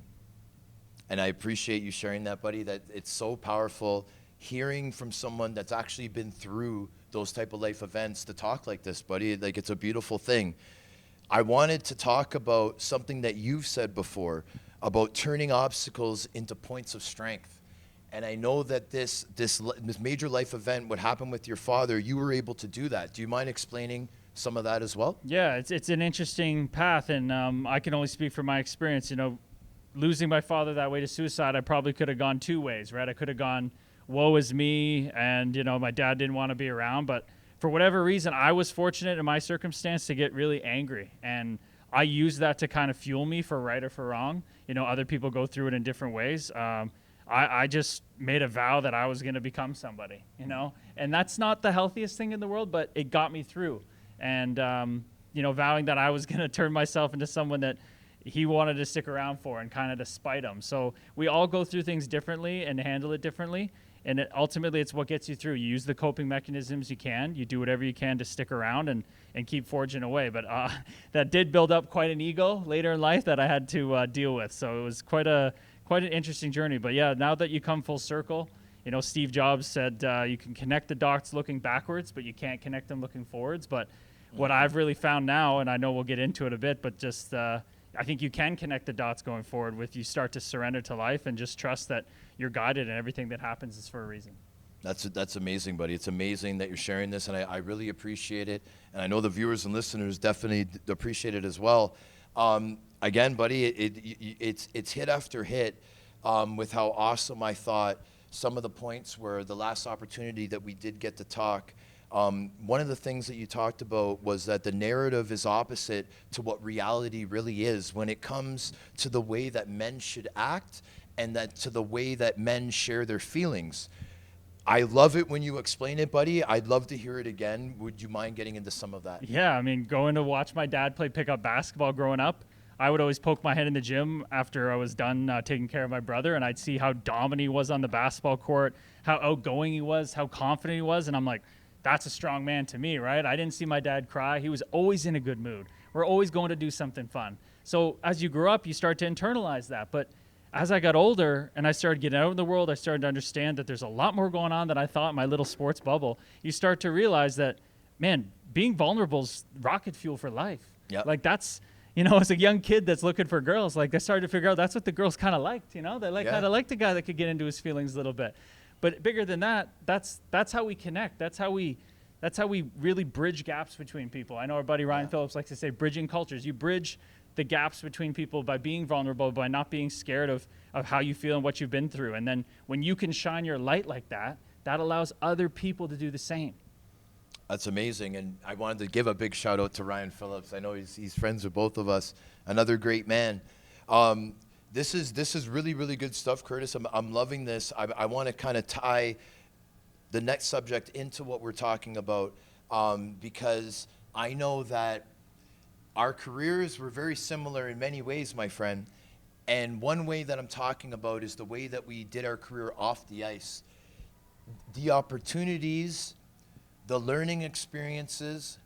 S2: And I appreciate you sharing that, buddy, that it's so powerful hearing from someone that's actually been through those type of life events to talk like this, buddy. Like, it's a beautiful thing. I wanted to talk about something that you've said before about turning obstacles into points of strength. And I know that this major life event, what happened with your father, you were able to do that. Do you mind explaining some of that as well?
S6: Yeah, it's an interesting path, and I can only speak from my experience. You know, losing my father that way to suicide, I probably could have gone two ways, right? I could have gone, woe is me, and, you know, my dad didn't want to be around. But for whatever reason, I was fortunate in my circumstance to get really angry. And I used that to kind of fuel me for right or for wrong. You know, other people go through it in different ways. I just made a vow that I was going to become somebody, you know, and that's not the healthiest thing in the world, but it got me through. And, you know, vowing that I was going to turn myself into someone that he wanted to stick around for and kind of to spite him. So we all go through things differently and handle it differently. And ultimately, it's what gets you through. You use the coping mechanisms you can. You do whatever you can to stick around and keep forging away. But that did build up quite an ego later in life that I had to deal with. So it was quite an interesting journey. But yeah, now that you come full circle, you know, Steve Jobs said you can connect the dots looking backwards, but you can't connect them looking forwards. But what I've really found now, and I know we'll get into it a bit, but just I think you can connect the dots going forward with you start to surrender to life and just trust that you're guided and everything that happens is for a reason.
S2: That's amazing, buddy. It's amazing that you're sharing this, and I really appreciate it. And I know the viewers and listeners definitely appreciate it as well. Again, buddy, it's hit after hit with how awesome I thought some of the points were the last opportunity that we did get to talk. One of the things that you talked about was that the narrative is opposite to what reality really is when it comes to the way that men should act and that to the way that men share their feelings. I love it when you explain it, buddy. I'd love to hear it again. Would you mind getting into some of that?
S6: Yeah, I mean, going to watch my dad play pickup basketball growing up, I would always poke my head in the gym after I was done taking care of my brother, and I'd see how dominant he was on the basketball court, how outgoing he was, how confident he was, and I'm like, that's a strong man to me, right? I didn't see my dad cry. He was always in a good mood. We're always going to do something fun. So as you grow up, you start to internalize that. But as I got older and I started getting out in the world, I started to understand that there's a lot more going on than I thought in my little sports bubble. You start to realize that, man, being vulnerable is rocket fuel for life.
S2: Yep.
S6: Like that's, you know, as a young kid that's looking for girls, like I started to figure out that's what the girls kind of liked, you know? They kind of liked the guy that could get into his feelings a little bit. But bigger than that, that's how we connect. That's how we really bridge gaps between people. I know our buddy Ryan Phillips likes to say bridging cultures. You bridge the gaps between people by being vulnerable, by not being scared of how you feel and what you've been through. And then when you can shine your light like that, that allows other people to do the same.
S2: That's amazing. And I wanted to give a big shout out to Ryan Phillips. I know he's friends with both of us. Another great man. This is really, really good stuff, Kurtis. I'm loving this. I want to kind of tie the next subject into what we're talking about because I know that our careers were very similar in many ways, my friend. And one way that I'm talking about is the way that we did our career off the ice. The opportunities, the learning experiences,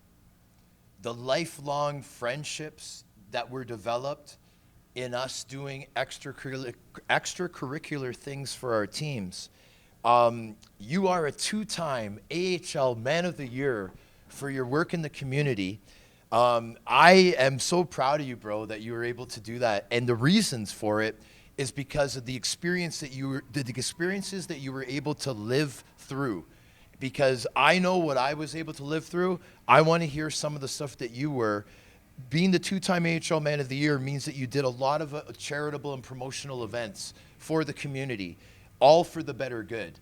S2: the lifelong friendships that were developed in us doing extracurricular things for our teams. You are a 2-time AHL Man of the Year for your work in the community. I am so proud of you, bro, that you were able to do that. And the reasons for it is because of the experiences that you were able to live through. Because I know what I was able to live through. I want to hear some of the stuff that you were. Being the 2-time AHL Man of the Year means that you did a lot of charitable and promotional events for the community, all for the better good.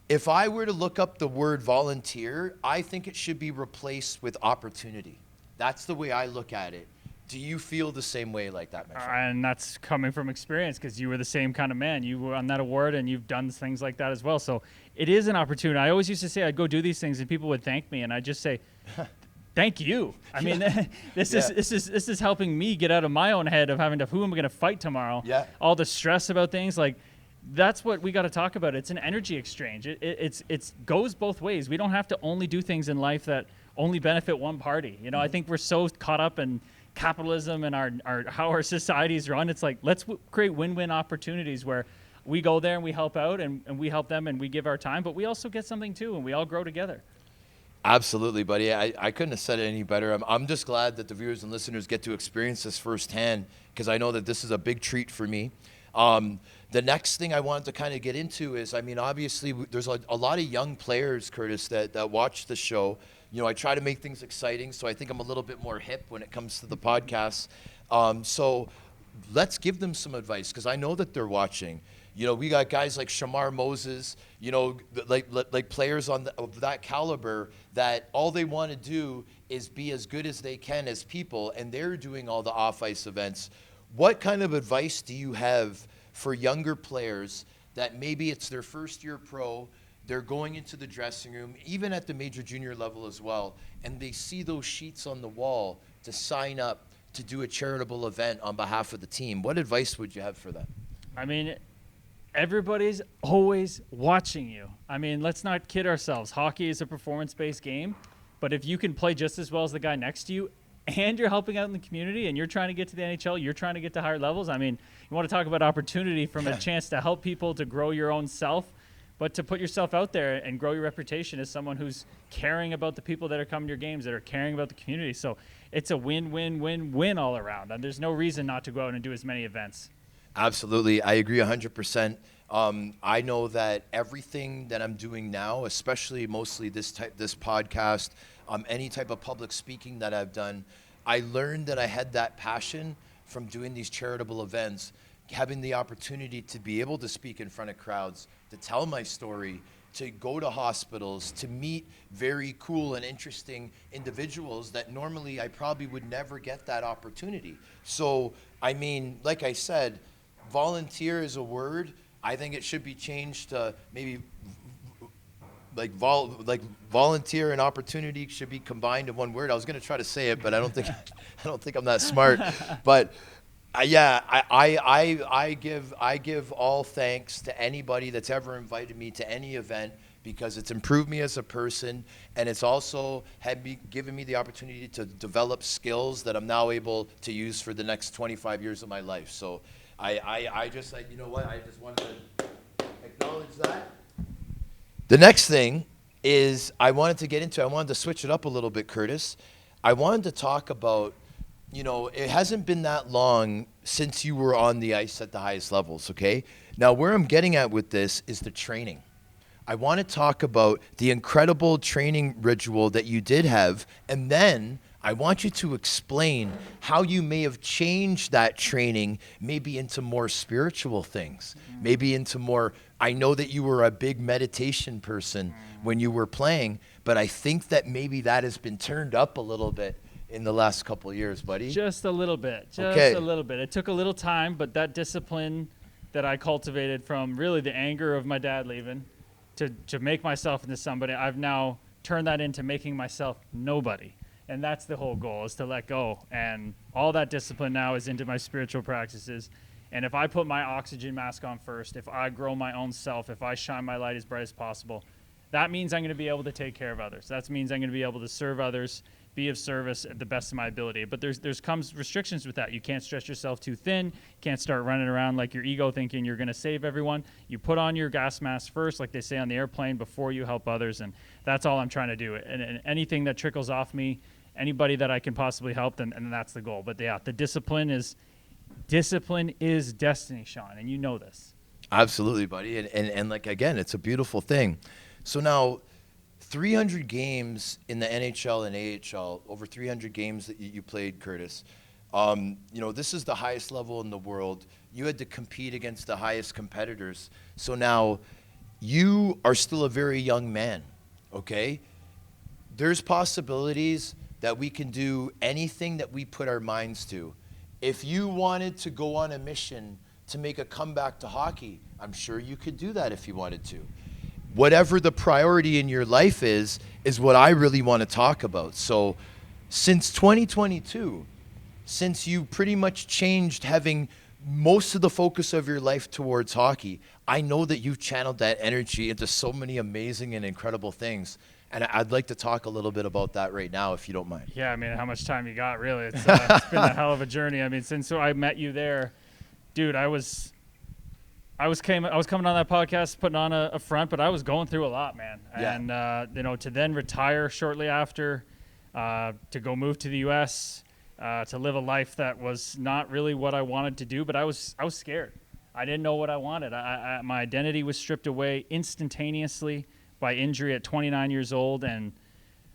S2: If I were to look up the word volunteer, I think it should be replaced with opportunity. That's the way I look at it. Do you feel the same way like that, my friend?
S6: And that's coming from experience, because you were the same kind of man. You were on that award, and you've done things like that as well. So it is an opportunity. I always used to say I'd go do these things, and people would thank me, and I'd just say, thank you. I mean, this is helping me get out of my own head of having to, who am I going to fight tomorrow?
S2: Yeah.
S6: All the stress about things, like, that's what we got to talk about. It's an energy exchange. It goes both ways. We don't have to only do things in life that only benefit one party. You know, I think we're so caught up in capitalism and our how our societies run. It's like, let's create win-win opportunities where we go there and we help out and we help them and we give our time, but we also get something too, and we all grow together.
S2: Absolutely, buddy. I couldn't have said it any better. I'm just glad that the viewers and listeners get to experience this firsthand, because I know that this is a big treat for me. The next thing I wanted to kind of get into is, I mean, obviously there's a lot of young players, Kurtis, that watch the show. You know, I try to make things exciting, so I think I'm a little bit more hip when it comes to the podcast. So let's give them some advice, because I know that they're watching. You know, we got guys like Shamar Moses, you know, like players of that caliber that all they want to do is be as good as they can as people, and they're doing all the off-ice events. What kind of advice do you have for younger players that maybe it's their first year pro, they're going into the dressing room, even at the major junior level as well, and they see those sheets on the wall to sign up to do a charitable event on behalf of the team? What advice would you have for them?
S6: I mean, everybody's always watching you. I mean, let's not kid ourselves. Hockey is a performance-based game, but if you can play just as well as the guy next to you, and you're helping out in the community, and you're trying to get to the NHL, you're trying to get to higher levels. I mean, you want to talk about opportunity from a chance to help people, to grow your own self, but to put yourself out there and grow your reputation as someone who's caring about the people that are coming to your games, that are caring about the community. So it's a win-win-win-win all around, and there's no reason not to go out and do as many events.
S2: Absolutely. I agree 100%. I know that everything that I'm doing now, especially mostly this podcast, any type of public speaking that I've done, I learned that I had that passion from doing these charitable events, having the opportunity to be able to speak in front of crowds, to tell my story, to go to hospitals, to meet very cool and interesting individuals that normally I probably would never get that opportunity. So, I mean, like I said, volunteer is a word. I think it should be changed to maybe like volunteer and opportunity should be combined in one word. I was going to try to say it, but I don't think I'm that smart. But I give all thanks to anybody that's ever invited me to any event, because it's improved me as a person, and it's also given me the opportunity to develop skills that I'm now able to use for the next 25 years of my life. So I just, like, you know what, I just wanted to acknowledge that. The next thing is I wanted to switch it up a little bit, Kurtis. I wanted to talk about, you know, it hasn't been that long since you were on the ice at the highest levels, okay? Now, where I'm getting at with this is the training. I want to talk about the incredible training ritual that you did have, and then I want you to explain how you may have changed that training maybe into more spiritual things, maybe into more. I know that you were a big meditation person when you were playing, but I think that maybe that has been turned up a little bit in the last couple of years, buddy.
S6: Just a little bit.
S2: Okay.
S6: A little bit. It took a little time, but that discipline that I cultivated from really the anger of my dad leaving to make myself into somebody, I've now turned that into making myself nobody. And that's the whole goal, is to let go. And all that discipline now is into my spiritual practices. And if I put my oxygen mask on first, if I grow my own self, if I shine my light as bright as possible, that means I'm going to be able to take care of others. That means I'm going to be able to serve others, be of service at the best of my ability. But there's comes restrictions with that. You can't stretch yourself too thin. You can't start running around like your ego thinking you're going to save everyone. You put on your gas mask first, like they say on the airplane, before you help others. And that's all I'm trying to do. And anything that trickles off me, anybody that I can possibly help, then that's the goal. But yeah, the discipline is destiny, Sean, and you know this.
S2: Absolutely, buddy. And like, again, it's a beautiful thing. So now, 300 games in the NHL and AHL, over 300 games that you played, Kurtis. This is the highest level in the world. You had to compete against the highest competitors. So now, you are still a very young man, okay? There's possibilities that we can do anything that we put our minds to. If you wanted to go on a mission to make a comeback to hockey, I'm sure you could do that if you wanted to. Whatever the priority in your life is what I really want to talk about. So since 2022, since you pretty much changed having most of the focus of your life towards hockey, I know that you've channeled that energy into so many amazing and incredible things. And I'd like to talk a little bit about that right now, if you don't mind.
S6: Yeah, I mean, how much time you got, really? It's been a hell of a journey. I mean, since I met you there, dude, I was coming on that podcast, putting on a front, but I was going through a lot, man.
S2: Yeah.
S6: And to then retire shortly after, to go move to the U.S., to live a life that was not really what I wanted to do, but I was scared. I didn't know what I wanted. My identity was stripped away instantaneously by injury at 29 years old, and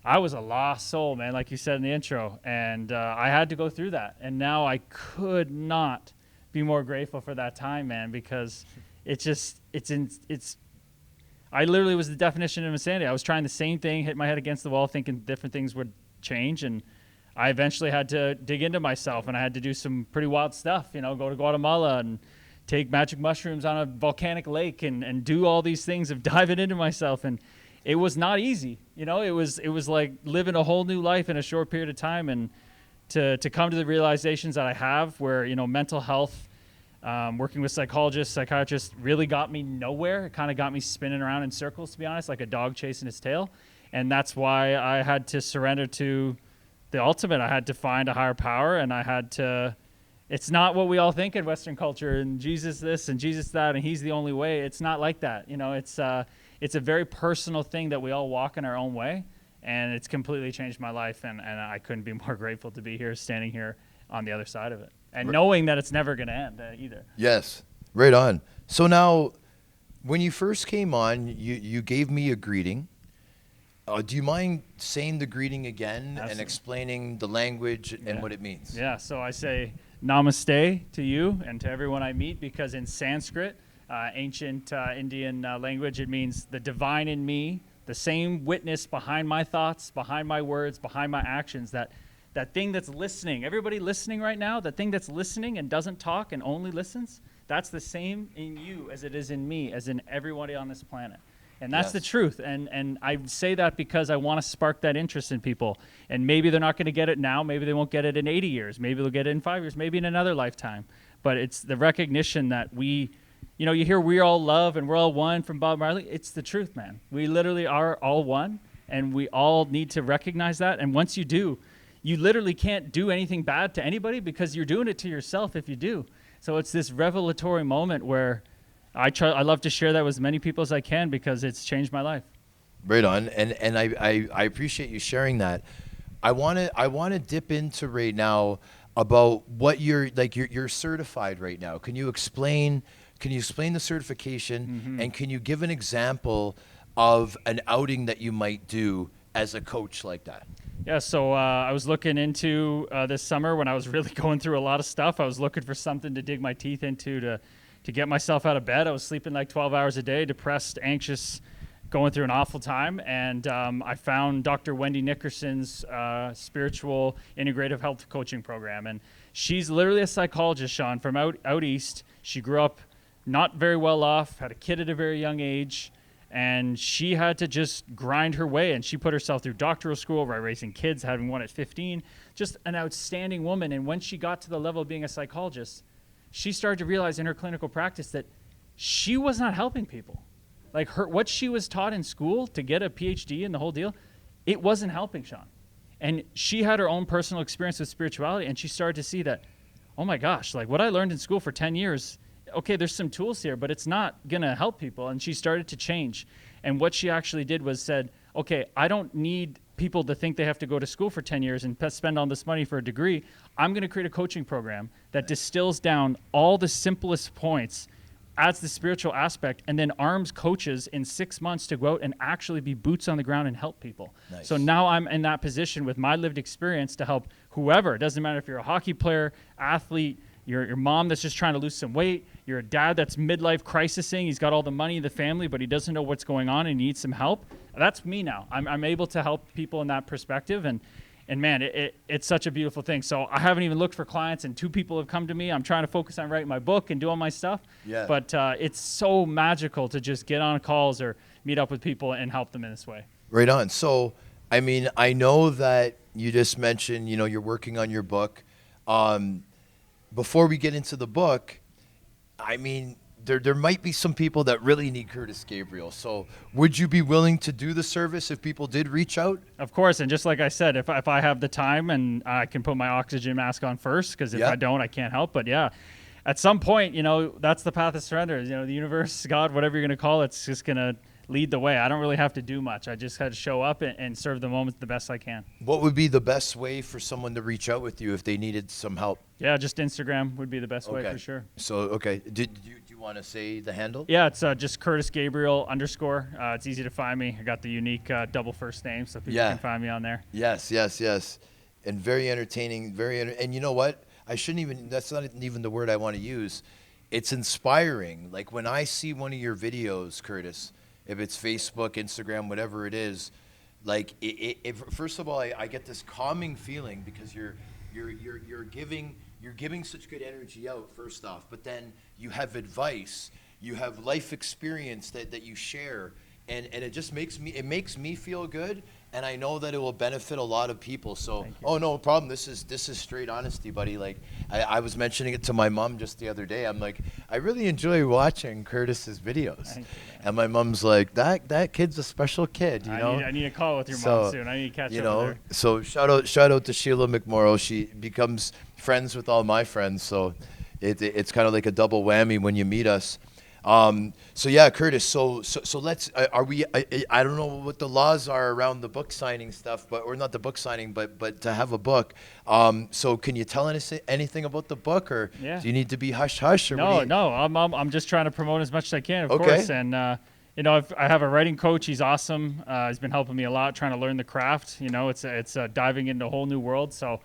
S6: I was a lost soul, man, like you said in the intro. And I had to go through that, and now I could not be more grateful for that time, man, because I literally was the definition of insanity. I was trying the same thing, hit my head against the wall, thinking different things would change, and I eventually had to dig into myself, and I had to do some pretty wild stuff, go to Guatemala and take magic mushrooms on a volcanic lake and do all these things of diving into myself. And it was not easy. It was like living a whole new life in a short period of time. And to come to the realizations that I have where, mental health, working with psychologists, psychiatrists really got me nowhere. It kind of got me spinning around in circles, to be honest, like a dog chasing its tail. And that's why I had to surrender to the ultimate. I had to find a higher power, and I had to, it's not what we all think in Western culture, and Jesus this and Jesus that, and he's the only way. It's not like that. It's a very personal thing that we all walk in our own way. And it's completely changed my life, and I couldn't be more grateful to be here, standing here on the other side of it, and knowing that it's never going to end either.
S2: Yes, right on. So now, when you first came on, you gave me a greeting. Do you mind saying the greeting again? Absolutely. And explaining the language and what it means?
S6: Yeah, so I say namaste to you and to everyone I meet, because in Sanskrit, ancient Indian language, it means the divine in me, the same witness behind my thoughts, behind my words, behind my actions, that thing that's listening. Everybody listening right now, that thing that's listening and doesn't talk and only listens, that's the same in you as it is in me, as in everybody on this planet. And that's the truth. And I say that because I want to spark that interest in people. And maybe they're not going to get it now. Maybe they won't get it in 80 years. Maybe they'll get it in 5 years. Maybe in another lifetime. But it's the recognition that we, you hear we're all love and we're all one from Bob Marley. It's the truth, man. We literally are all one. And we all need to recognize that. And once you do, you literally can't do anything bad to anybody, because you're doing it to yourself if you do. So it's this revelatory moment where I love to share that with as many people as I can, because it's changed my life.
S2: Right on, and I appreciate you sharing that. I want to dip into right now about what you're certified right now. Can you explain the certification,
S6: Mm-hmm.
S2: and can you give an example of an outing that you might do as a coach like that?
S6: Yeah, so I was looking into this summer when I was really going through a lot of stuff. I was looking for something to dig my teeth into to get myself out of bed. I was sleeping like 12 hours a day, depressed, anxious, going through an awful time. And I found Dr. Wendy Nickerson's spiritual integrative health coaching program. And she's literally a psychologist, Sean, from out east. She grew up not very well off, had a kid at a very young age, and she had to just grind her way. And she put herself through doctoral school, raising kids, having one at 15. Just an outstanding woman. And when she got to the level of being a psychologist, she started to realize in her clinical practice that she was not helping people. Like what she was taught in school to get a PhD and the whole deal, it wasn't helping Sean. And she had her own personal experience with spirituality, and she started to see that, oh my gosh, like what I learned in school for 10 years, okay, there's some tools here, but it's not going to help people. And she started to change. And what she actually did was said, okay, I don't need people to think they have to go to school for 10 years and spend all this money for a degree. I'm going to create a coaching program that distills down all the simplest points, adds the spiritual aspect, and then arms coaches in 6 months to go out and actually be boots on the ground and help people.
S2: Nice.
S6: So now I'm in that position with my lived experience to help whoever. It doesn't matter if you're a hockey player, athlete, your mom that's just trying to lose some weight, you're a dad that's midlife crisising, he's got all the money in the family, but he doesn't know what's going on and he needs some help. That's me now. I'm able to help people in that perspective, and man, it's such a beautiful thing. So I haven't even looked for clients, and 2 people have come to me. I'm trying to focus on writing my book and doing my stuff.
S2: Yeah.
S6: But it's so magical to just get on calls or meet up with people and help them in this way.
S2: Right on. So, I mean, I know that you just mentioned, you know, you're working on your book. Before we get into the book, I mean, there might be some people that really need Kurtis Gabriel. So would you be willing to do the service if people did reach out?
S6: Of course, and just like I said, if I have the time and I can put my oxygen mask on first, because if I don't, I can't help. But yeah, at some point, you know, that's the path of surrender. You know, the universe, God, whatever you're going to call it, it's just going to lead the way. I don't really have to do much. I just had to show up and serve the moment the best I can.
S2: What would be the best way for someone to reach out with you if they needed some help?
S6: Yeah, just Instagram would be the best way for sure.
S2: So, okay. Do you want to say the handle?
S6: Yeah, it's just Kurtis Gabriel _. It's easy to find me. I got the unique double first name, so people can find me on there.
S2: Yes. And very entertaining, and you know what? That's not even the word I want to use. It's inspiring. Like when I see one of your videos, Kurtis, if it's Facebook, Instagram, whatever it is, like first of all, I get this calming feeling because you're giving such good energy out, first off, but then you have advice, you have life experience that you share, and it just makes me feel good, and I know that it will benefit a lot of people. So, no problem. This is straight honesty, buddy. Like I was mentioning it to my mom just the other day. I'm like, I really enjoy watching Kurtis's videos, and my mom's like, that kid's a special kid. You know,
S6: I need a call with your mom soon. I need to catch up with her.
S2: So shout out to Sheila McMorrow. She becomes friends with all my friends. So it's kind of like a double whammy when you meet us. So yeah, Kurtis. So let's. I don't know what the laws are around the book signing stuff, or not the book signing, but to have a book. So can you tell us anything about the book, or do you need to be hush hush? Or
S6: no. I'm just trying to promote as much as I can, of course. And you know, I have a writing coach. He's awesome. He's been helping me a lot, trying to learn the craft. You know, it's diving into a whole new world. So.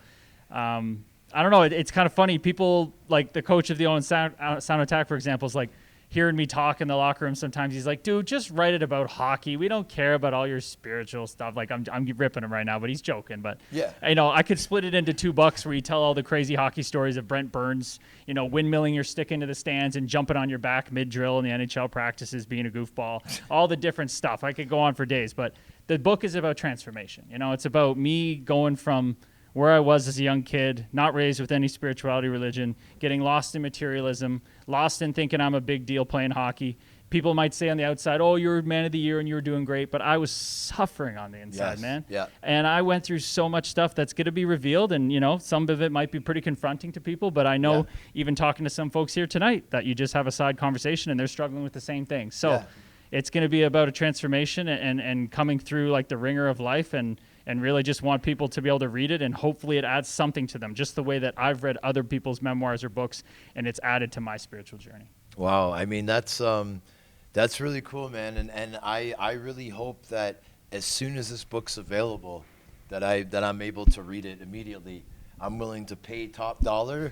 S6: I don't know. It's kind of funny. People like the coach of the Owen Sound Attack, for example, is like hearing me talk in the locker room. Sometimes he's like, "Dude, just write it about hockey. We don't care about all your spiritual stuff." Like I'm ripping him right now, but he's joking. But you know, I could split it into 2 bucks where you tell all the crazy hockey stories of Brent Burns, you know, windmilling your stick into the stands and jumping on your back mid drill in the NHL practices, being a goofball, all the different stuff. I could go on for days, but the book is about transformation. You know, it's about me going from where I was as a young kid, not raised with any spirituality, religion, getting lost in materialism, lost in thinking I'm a big deal playing hockey. People might say on the outside, "Oh, you're man of the year and you were doing great," but I was suffering on the inside, man.
S2: Yeah.
S6: And I went through so much stuff that's going to be revealed, and you know, some of it might be pretty confronting to people, but I know even talking to some folks here tonight that you just have a side conversation and they're struggling with the same thing. So it's going to be about a transformation and coming through like the ringer of life, and really just want people to be able to read it, and hopefully it adds something to them, just the way that I've read other people's memoirs or books, and it's added to my spiritual journey.
S2: Wow. I mean, that's really cool, man. And I really hope that as soon as this book's available, that I'm able to read it immediately. I'm willing to pay top dollar.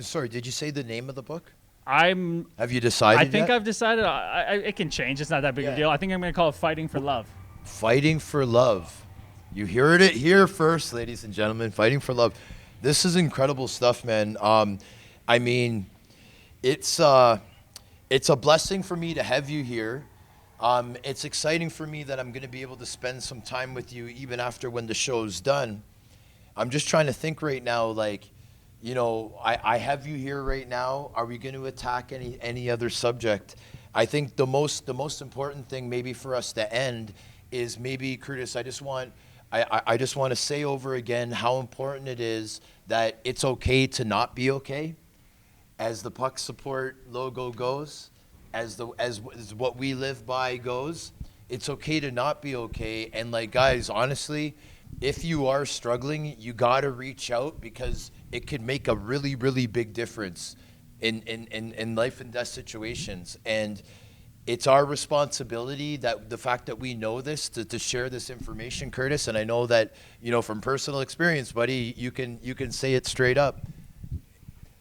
S2: Sorry, did you say the name of the book?
S6: Have
S2: you decided?
S6: I think I've decided. It can change. It's not that big of a deal. I think I'm going to call it Fighting for Love.
S2: Fighting for Love. You heard it here first, ladies and gentlemen. Fighting for Love. This is incredible stuff, man. I mean, it's a blessing for me to have you here. It's exciting for me that I'm going to be able to spend some time with you even after when the show's done. I'm just trying to think right now, like, you know, I have you here right now. Are we going to attack any other subject? I think the most important thing maybe for us to end is maybe, Kurtis, I just want to say over again how important it is that it's okay to not be okay. As the Puck Support logo goes, as what we live by goes, it's okay to not be okay. And like, guys, honestly, if you are struggling, you got to reach out, because it could make a really, really big difference in life and death situations. And it's our responsibility, that the fact that we know this, to share this information, Kurtis. And I know that, you know, from personal experience, buddy, you can say it straight up.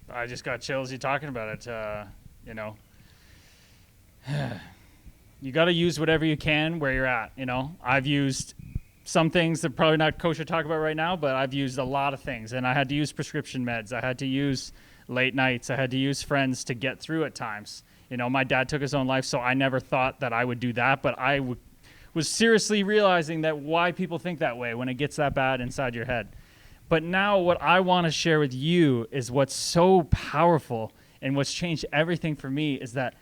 S6: I just got chills you talking about it. You know, you got to use whatever you can where you're at. You know, I've used some things that probably not kosher to talk about right now, but I've used a lot of things, and I had to use prescription meds. I had to use late nights. I had to use friends to get through at times. You know, my dad took his own life, so I never thought that I would do that, but I was seriously realizing that why people think that way when it gets that bad inside your head. But now what I want to share with you is what's so powerful and what's changed everything for me is that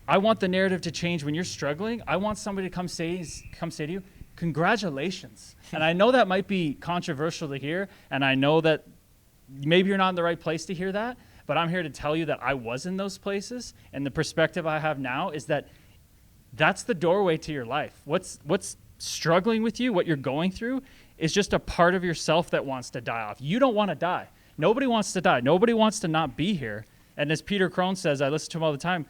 S6: I want the narrative to change when you're struggling. I want somebody to come say to you, congratulations. And I know that might be controversial to hear, and I know that maybe you're not in the right place to hear that, but I'm here to tell you that I was in those places, and the perspective I have now is that that's the doorway to your life. What's struggling with you, what you're going through, is just a part of yourself that wants to die off. You don't want to die. Nobody wants to die. Nobody wants to not be here. And as Peter Crone says, I listen to him all the time,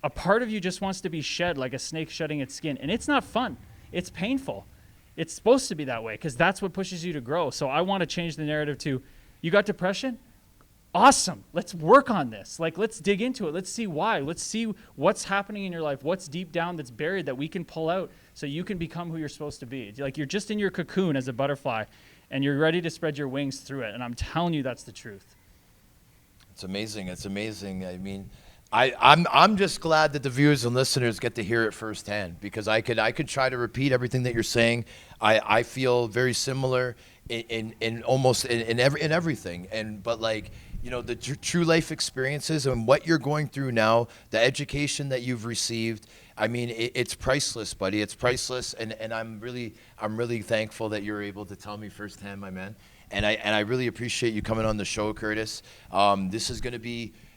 S6: a part of you just wants to be shed like a snake shedding its skin. And it's not fun. It's painful. It's supposed to be that way because that's what pushes you to grow. So I want to change the narrative to, you got depression? Awesome. Let's work on this. Like, let's dig into it. Let's see why. Let's see what's happening in your life, what's deep down that's buried that we can pull out so you can become who you're supposed to be. Like, you're just in your cocoon as a butterfly, and you're ready to spread your wings through it. And I'm telling you, that's the truth.
S2: It's amazing. It's amazing. I mean, I'm just glad that the viewers and listeners get to hear it firsthand, because I could try to repeat everything that you're saying. I feel very similar in almost in everything. But like, you know, the true life experiences and what you're going through now, the education that you've received, I mean, it's priceless, buddy. It's priceless, and I'm really thankful that you're able to tell me firsthand, my man. And I really appreciate you coming on the show, Kurtis.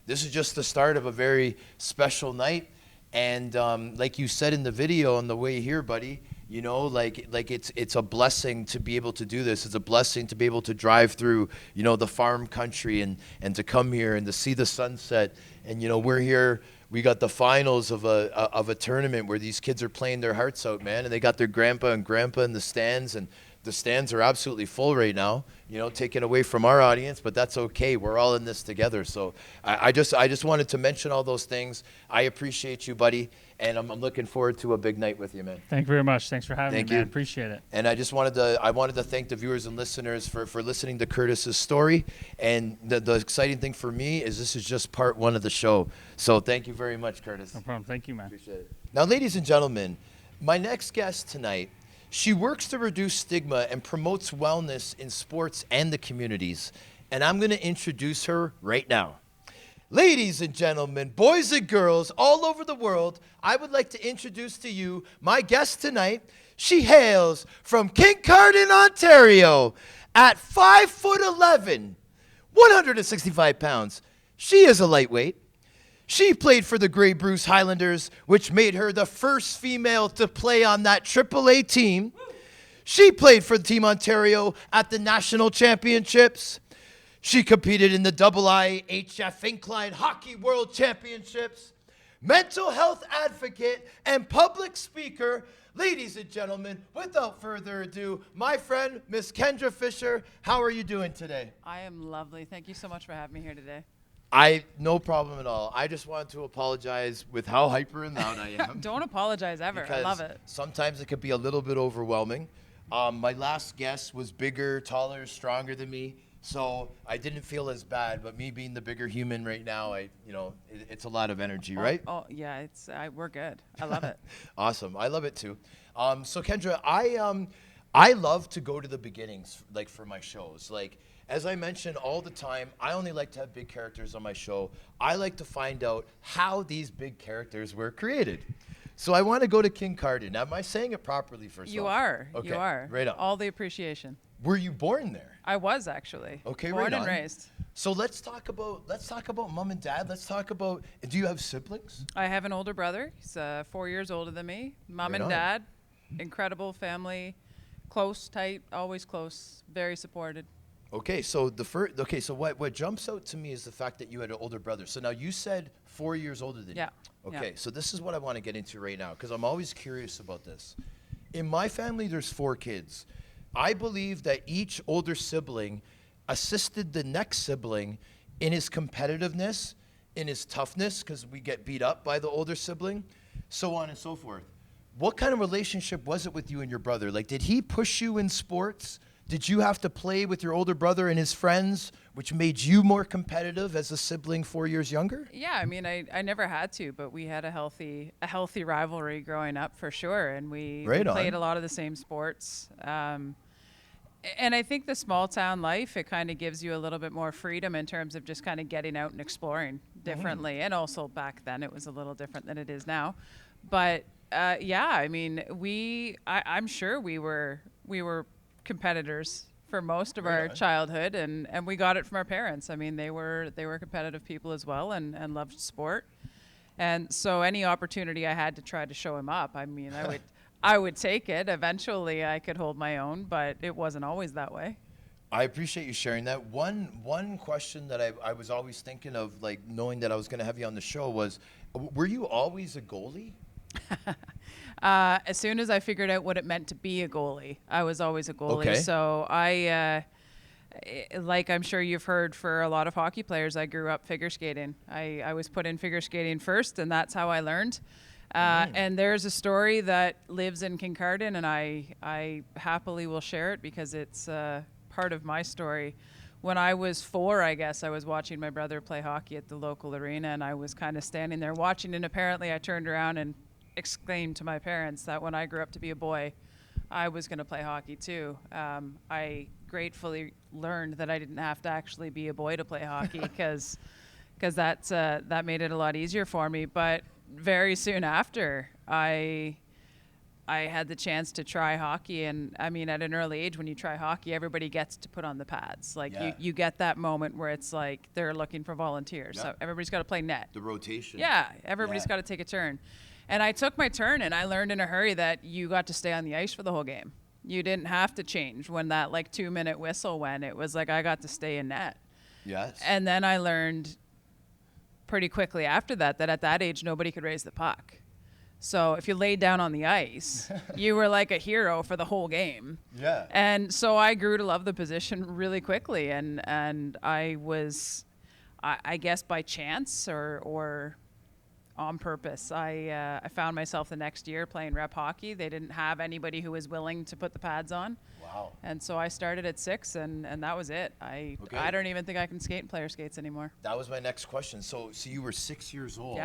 S2: This is just the start of a very special night, and like you said in the video on the way here, buddy, you know, like it's a blessing to be able to do this. It's a blessing to be able to drive through, you know, the farm country and to come here and to see the sunset. And you know, we're here. We got the finals of a tournament where these kids are playing their hearts out, man, and they got their grandpa and grandpa in the stands, and the stands are absolutely full right now, you know, taken away from our audience, but that's okay. We're all in this together. So I just wanted to mention all those things. I appreciate you, buddy, and I'm looking forward to a big night with you, man.
S6: Thank you very much. Thanks for having
S2: Thank
S6: me, man.
S2: you.
S6: Appreciate it.
S2: And I wanted to thank the viewers and listeners for listening to Kurtis's story. And the exciting thing for me is this is just part one of the show. So thank you very much, Kurtis.
S6: No problem. Thank you, man.
S2: Appreciate it. Now, ladies and gentlemen, my next guest tonight, she works to reduce stigma and promotes wellness in sports and the communities. And I'm going to introduce her right now. Ladies and gentlemen, boys and girls all over the world, I would like to introduce to you my guest tonight. She hails from Kincardine, Ontario. At 5'11", 165 pounds, she is a lightweight. She played for the Grey Bruce Highlanders, which made her the first female to play on that AAA team. She played for Team Ontario at the National Championships. She competed in the IIHF Incline Hockey World Championships. Mental health advocate and public speaker. Ladies and gentlemen, without further ado, my friend, Miss Kendra Fisher, how are you doing today?
S7: I am lovely. Thank you so much for having me here today.
S2: No problem at all. I just wanted to apologize with how hyper and loud I am.
S7: Don't apologize ever. I love it.
S2: Sometimes it could be a little bit overwhelming. My last guest was bigger, taller, stronger than me, so I didn't feel as bad. But me being the bigger human right now, it's a lot of energy, right?
S7: Oh yeah, we're good. I love it.
S2: Awesome. I love it too. So Kendra, I love to go to the beginnings, like for my shows. Like, as I mentioned all the time, I only like to have big characters on my show. I like to find out how these big characters were created. So I want to go to Kincardine. Now, am I saying it properly first
S7: You
S2: off?
S7: are.
S2: Okay,
S7: You are.
S2: right on.
S7: All the appreciation.
S2: Were you born there?
S7: I was actually.
S2: Okay,
S7: Born
S2: right
S7: and
S2: on.
S7: raised.
S2: So let's talk about mom and dad. Let's talk about, do you have siblings?
S7: I have an older brother. He's 4 years older than me. Mom
S2: Right
S7: and
S2: on.
S7: dad, incredible family, close, tight, always close, very supported.
S2: Okay, so so what jumps out to me is the fact that you had an older brother. So now you said 4 years older than
S7: Yeah,
S2: you.
S7: yeah.
S2: Okay, so this is what I want to get into right now because I'm always curious about this. In my family, there's 4 kids. I believe that each older sibling assisted the next sibling in his competitiveness, in his toughness, because we get beat up by the older sibling, so on and so forth. What kind of relationship was it with you and your brother? Like, did he push you in sports? Did you have to play with your older brother and his friends, which made you more competitive as a sibling 4 years younger?
S7: Yeah, I mean, I never had to, but we had a healthy rivalry growing up for sure, and we
S2: Right on.
S7: played a lot of the same sports. And I think the small town life, it kind of gives you a little bit more freedom in terms of just kind of getting out and exploring differently. And also back then it was a little different than it is now. But yeah, I mean, I'm sure we were competitors for most of our childhood, and we got it from our parents. I mean, they were competitive people as well, and loved sport. And so any opportunity I had to try to show him up, I mean, I would take it. Eventually I could hold my own, but it wasn't always that way.
S2: I appreciate you sharing that. One question that I was always thinking of, like knowing that I was going to have you on the show, was, were you always a goalie?
S7: As soon as I figured out what it meant to be a goalie, I was always a goalie.
S2: Okay.
S7: So like I'm sure you've heard, for a lot of hockey players, I grew up figure skating. I was put in figure skating first, and that's how I learned. And there's a story that lives in Kincardine, and I happily will share it because it's part of my story. When I was 4, I guess, I was watching my brother play hockey at the local arena, and I was kind of standing there watching, and apparently I turned around and exclaimed to my parents that when I grew up to be a boy, I was going to play hockey too. I gratefully learned that I didn't have to actually be a boy to play hockey because that made it a lot easier for me. But very soon after, I had the chance to try hockey, and I mean, at an early age, when you try hockey, everybody gets to put on the pads. Like you get that moment where it's like they're looking for volunteers.
S2: Yeah.
S7: So everybody's got to play net.
S2: The rotation.
S7: Yeah, everybody's got to take a turn. And I took my turn, and I learned in a hurry that you got to stay on the ice for the whole game. You didn't have to change when that 2-minute whistle went. It was like I got to stay in net.
S2: Yes.
S7: And then I learned pretty quickly after that at that age, nobody could raise the puck. So if you laid down on the ice, you were like a hero for the whole game.
S2: Yeah.
S7: And so I grew to love the position really quickly. And I was, I guess by chance or on purpose, I found myself the next year playing rep hockey. They didn't have anybody who was willing to put the pads on.
S2: Wow.
S7: And so I started at 6, and that was it. I don't even think I can skate in player skates anymore.
S2: That was my next question. So you were 6 years old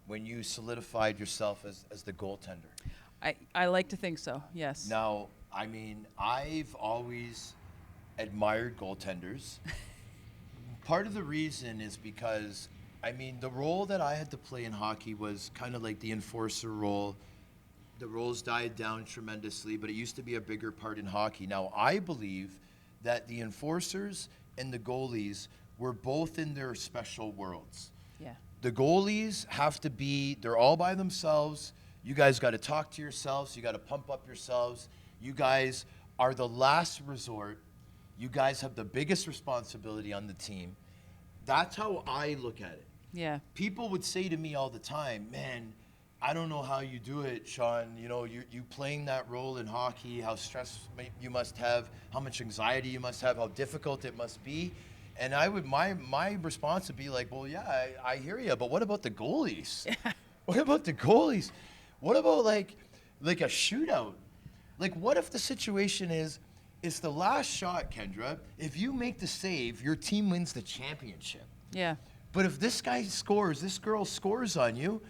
S2: when you solidified yourself as the goaltender.
S7: I like to think so, yes.
S2: Now, I mean, I've always admired goaltenders. Part of the reason is because, I mean, the role that I had to play in hockey was kind of like the enforcer role. The roles died down tremendously, but it used to be a bigger part in hockey. Now, I believe that the enforcers and the goalies were both in their special worlds.
S7: Yeah.
S2: The goalies have to be, they're all by themselves. You guys got to talk to yourselves. You got to pump up yourselves. You guys are the last resort. You guys have the biggest responsibility on the team. That's how I look at it.
S7: Yeah.
S2: People would say to me all the time, man, I don't know how you do it, Sean. You know, you playing that role in hockey, how stressed you must have, how much anxiety you must have, how difficult it must be. And my response would be like, well, yeah, I hear you, but what about the goalies? What about the goalies? What about like a shootout? Like, what if the situation is, it's the last shot, Kendra. If you make the save, your team wins the championship.
S7: Yeah.
S2: But if this guy scores, this girl scores on you,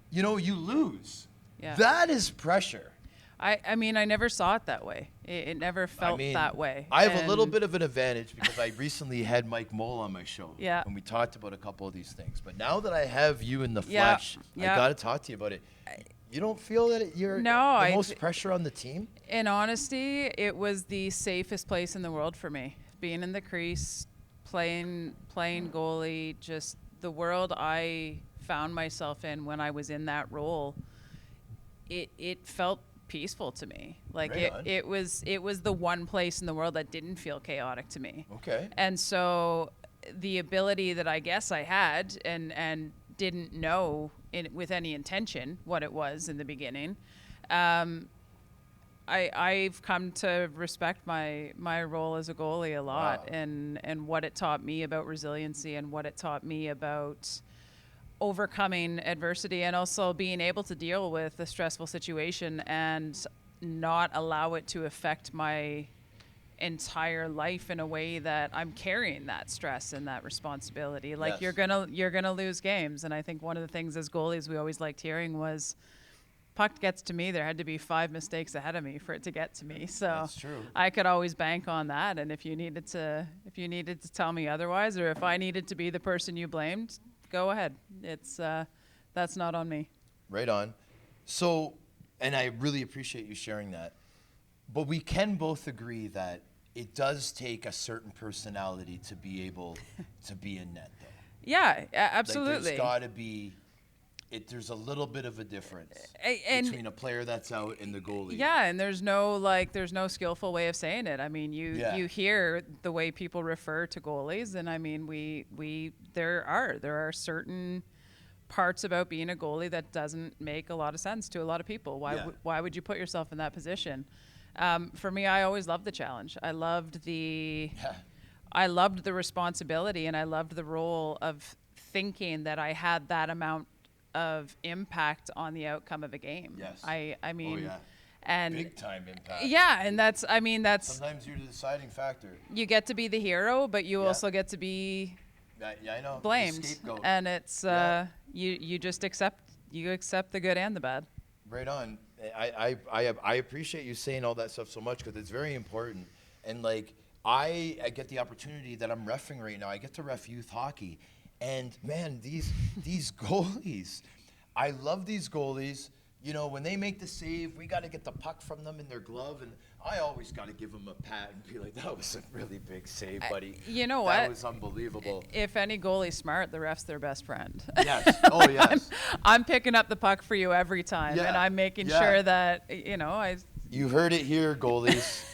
S2: you know, you lose.
S7: Yeah.
S2: That is pressure.
S7: I mean, I never saw it that way. It never felt that way.
S2: I have a little bit of an advantage because I recently had McMorrow on my show.
S7: Yeah.
S2: And we talked about a couple of these things. But now that I have you in the flesh, I got to talk to you about it. You don't feel that you're the most pressure on the team?
S7: In honesty, it was the safest place in the world for me. Being in the crease, playing goalie, just the world I found myself in when I was in that role, it felt peaceful to me. Like it was the one place in the world that didn't feel chaotic to me.
S2: Okay.
S7: And so the ability that I guess I had and didn't know with any intention what it was in the beginning, I've come to respect my role as a goalie a lot.
S2: Wow.
S7: and what it taught me about resiliency and what it taught me about overcoming adversity and also being able to deal with a stressful situation and not allow it to affect my entire life in a way that I'm carrying that stress and that responsibility. Like you're gonna lose games, and I think one of the things as goalies we always liked hearing was, puck gets to me, there had to be 5 mistakes ahead of me for it to get to me. So
S2: that's true.
S7: I could always bank on that, and if you needed to tell me otherwise, or if I needed to be the person you blamed, go ahead. It's that's not on me.
S2: Right on. So, and I really appreciate you sharing that. But we can both agree that it does take a certain personality to be able to be in net, though.
S7: Yeah, absolutely.
S2: Like there's got to be. There's a little bit of a difference between a player that's out and the goalie.
S7: Yeah, and there's no skillful way of saying it. I mean, you hear the way people refer to goalies, and I mean, there are certain parts about being a goalie that doesn't make a lot of sense to a lot of people. Why would you put yourself in that position? For me, I always loved the challenge. I loved the responsibility, and I loved the role of thinking that I had that amount of impact on the outcome of a game.
S2: Yes.
S7: I mean, and
S2: big time impact.
S7: Yeah, and that's
S2: sometimes you're the deciding factor.
S7: You get to be the hero, but you also get to be
S2: I know.
S7: blamed.
S2: Scapegoat.
S7: And it's you just accept the good and the bad.
S2: Right on. I appreciate you saying all that stuff so much because it's very important. And like I get the opportunity that I'm reffing right now. I get to ref youth hockey. And man, these goalies, I love these goalies. You know, when they make the save, we got to get the puck from them in their glove, and I always got to give them a pat and be like, "That was a really big save, buddy."
S7: You know what?
S2: That was unbelievable.
S7: If any goalie's smart, the ref's their best friend.
S2: Yes. Oh yes.
S7: I'm picking up the puck for you every time,
S2: Yeah.
S7: and I'm making sure that
S2: You heard it here, goalies.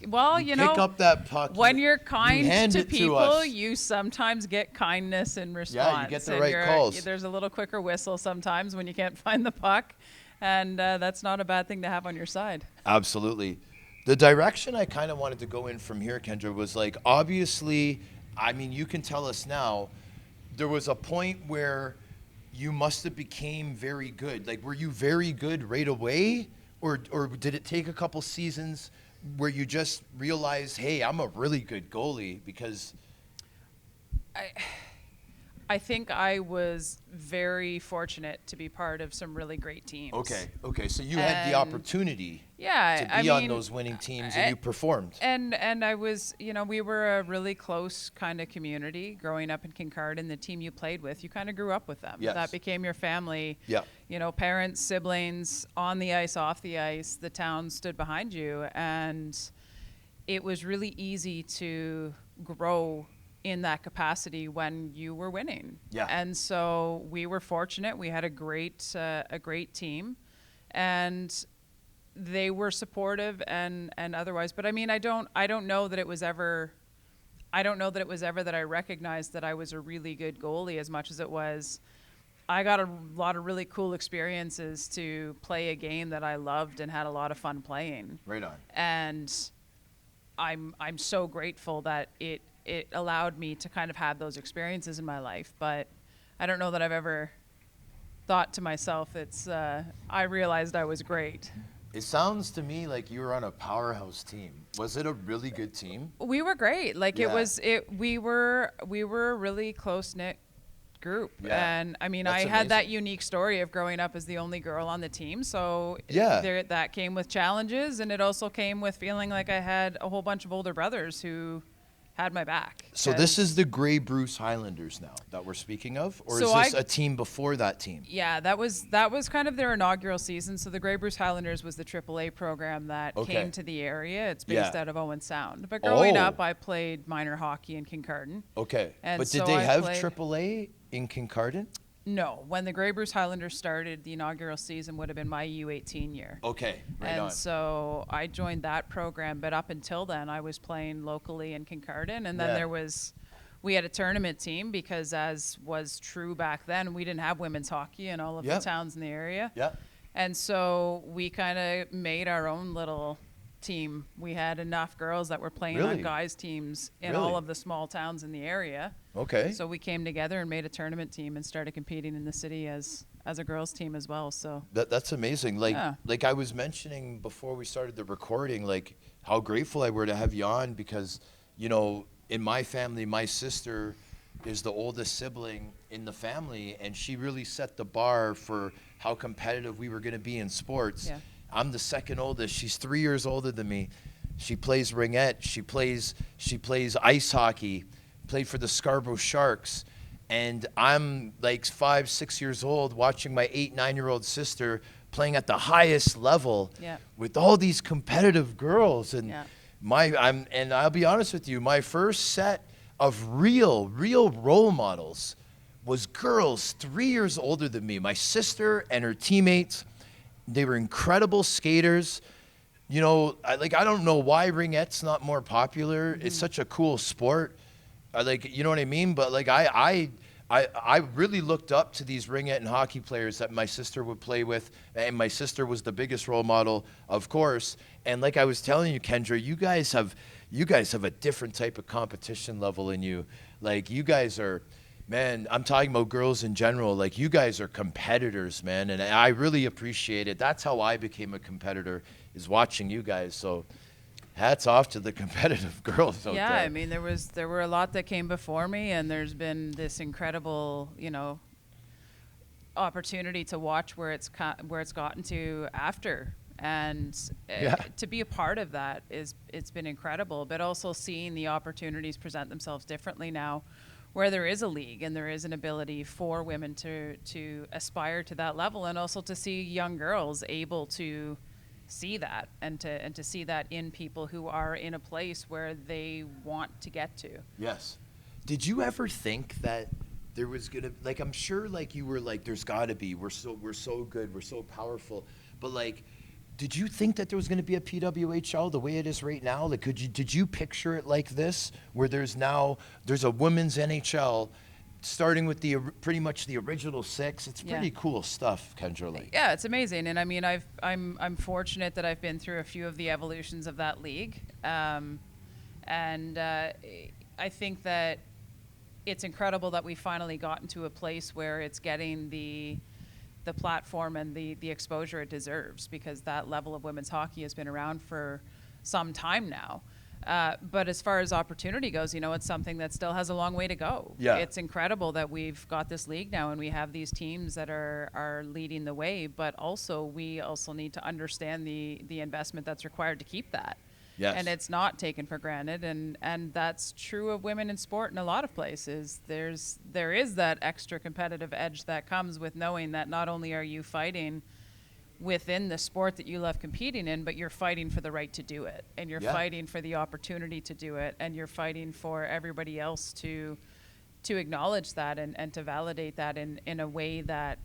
S7: Well,
S2: pick up that puck.
S7: When you're kind to people,
S2: to
S7: you sometimes get kindness in response.
S2: Yeah, you get the right calls.
S7: There's a little quicker whistle sometimes when you can't find the puck, and that's not a bad thing to have on your side.
S2: Absolutely. The direction I kind of wanted to go in from here, Kendra, was like, obviously, I mean, you can tell us now, there was a point where you must have became very good. Like, were you very good right away? Or did it take a couple seasons where you just realized, hey, I'm a really good goalie? Because
S7: I think I was very fortunate to be part of some really great teams.
S2: Okay. So you had the opportunity to be on those winning teams, and you performed.
S7: And I was, we were a really close kind of community growing up in Kincardine. The team you played with, you kind of grew up with them.
S2: Yes.
S7: That became your family.
S2: Yeah.
S7: Parents, siblings, on the ice, off the ice, the town stood behind you. And it was really easy to grow in that capacity when you were winning.
S2: Yeah.
S7: And so we were fortunate. We had a great team, and they were supportive and otherwise. But I mean, I don't know that it was ever that I recognized that I was a really good goalie as much as it was I got a lot of really cool experiences to play a game that I loved and had a lot of fun playing.
S2: Right on.
S7: And I'm so grateful that it allowed me to kind of have those experiences in my life. But I don't know that I've ever thought to myself, I realized I was great.
S2: It sounds to me like you were on a powerhouse team. Was it a really good team?
S7: We were great.
S2: Yeah.
S7: We were a really close-knit group.
S2: Yeah.
S7: And I mean,
S2: That's
S7: I had that
S2: amazing.
S7: unique story of growing up as the only girl on the team. So
S2: Yeah.
S7: that came with challenges, and it also came with feeling like I had a whole bunch of older brothers who had my back.
S2: So this is the Grey Bruce Highlanders now that we're speaking of, or
S7: So
S2: is this a team before that team?
S7: Yeah, that was kind of their inaugural season. So the Grey Bruce Highlanders was the AAA program that
S2: Okay.
S7: came to the area. It's
S2: Yeah.
S7: based out of Owen Sound. But growing
S2: Oh.
S7: up, I played minor hockey in Kincardine.
S2: Okay,
S7: And
S2: but did
S7: so
S2: they
S7: I
S2: have
S7: played-
S2: AAA in Kincardine?
S7: No, when the Grey Bruce Highlanders started, the inaugural season would have been my U18 year.
S2: Okay, right
S7: And
S2: on.
S7: so I joined that program, but up until then, I was playing locally in Kincardine, and then
S2: Yeah.
S7: we had a tournament team because, as was true back then, we didn't have women's hockey in all of
S2: Yep.
S7: the towns in the area.
S2: Yeah.
S7: And so we kind of made our own little team. We had enough girls that were playing
S2: Really?
S7: on guys' teams in
S2: Really?
S7: all of the small towns in the area.
S2: Okay.
S7: So we came together and made a tournament team and started competing in the city as a girls' team as well. So
S2: That's amazing. Like
S7: Yeah.
S2: like I was mentioning before we started the recording, like how grateful I were to have you on because, you know, in my family, my sister is the oldest sibling in the family, and she really set the bar for how competitive we were going to be in sports.
S7: Yeah.
S2: I'm the second oldest. She's 3 years older than me. She plays ringette. She plays ice hockey. Played for the Scarborough Sharks. And I'm like 5, 6 years old watching my 8, 9-year-old sister playing at the highest level
S7: Yeah.
S2: with all these competitive girls. And
S7: Yeah.
S2: and I'll be honest with you, my first set of real role models was girls 3 years older than me. My sister and her teammates, they were incredible skaters. You know, I don't know why ringette's not more popular. It's such a cool sport. You know what I mean? But like I really looked up to these ringette and hockey players that my sister would play with, and my sister was the biggest role model, of course. And like I was telling you, Kendra, you guys have a different type of competition level in you. Like you guys are, man, I'm talking about girls in general. Like you guys are competitors, man, and I really appreciate it. That's how I became a competitor, is watching you guys. So hats off to the competitive girls out
S7: yeah,
S2: there.
S7: I mean, there were a lot that came before me, and there's been this incredible, opportunity to watch where it's gotten to after, and
S2: Yeah.
S7: to be a part of that it's been incredible. But also seeing the opportunities present themselves differently now, where there is a league and there is an ability for women to aspire to that level, and also to see young girls able to see that and to see that in people who are in a place where they want to get to.
S2: Yes. Did you ever think that there was gonna, like, I'm sure like you were like, there's gotta be, we're so good, we're so powerful, but like, did you think that there was gonna be a PWHL the way it is right now? Like, did you picture it like this, where there's a women's NHL starting with pretty much the original 6? It's pretty
S7: Yeah.
S2: cool stuff, Kendra. Like,
S7: Yeah, it's amazing, and I mean, I'm fortunate that I've been through a few of the evolutions of that league, and I think that it's incredible that we finally gotten to a place where it's getting the platform and the exposure it deserves, because that level of women's hockey has been around for some time now. But as far as opportunity goes, it's something that still has a long way to go.
S2: Yeah.
S7: It's incredible that we've got this league now and we have these teams that are leading the way, but also we also need to understand the investment that's required to keep that.
S2: Yes.
S7: And it's not taken for granted, and that's true of women in sport in a lot of places. There is that extra competitive edge that comes with knowing that not only are you fighting within the sport that you love competing in, but you're fighting for the right to do it, and you're
S2: Yeah.
S7: fighting for the opportunity to do it, and you're fighting for everybody else to acknowledge that and to validate that in a way that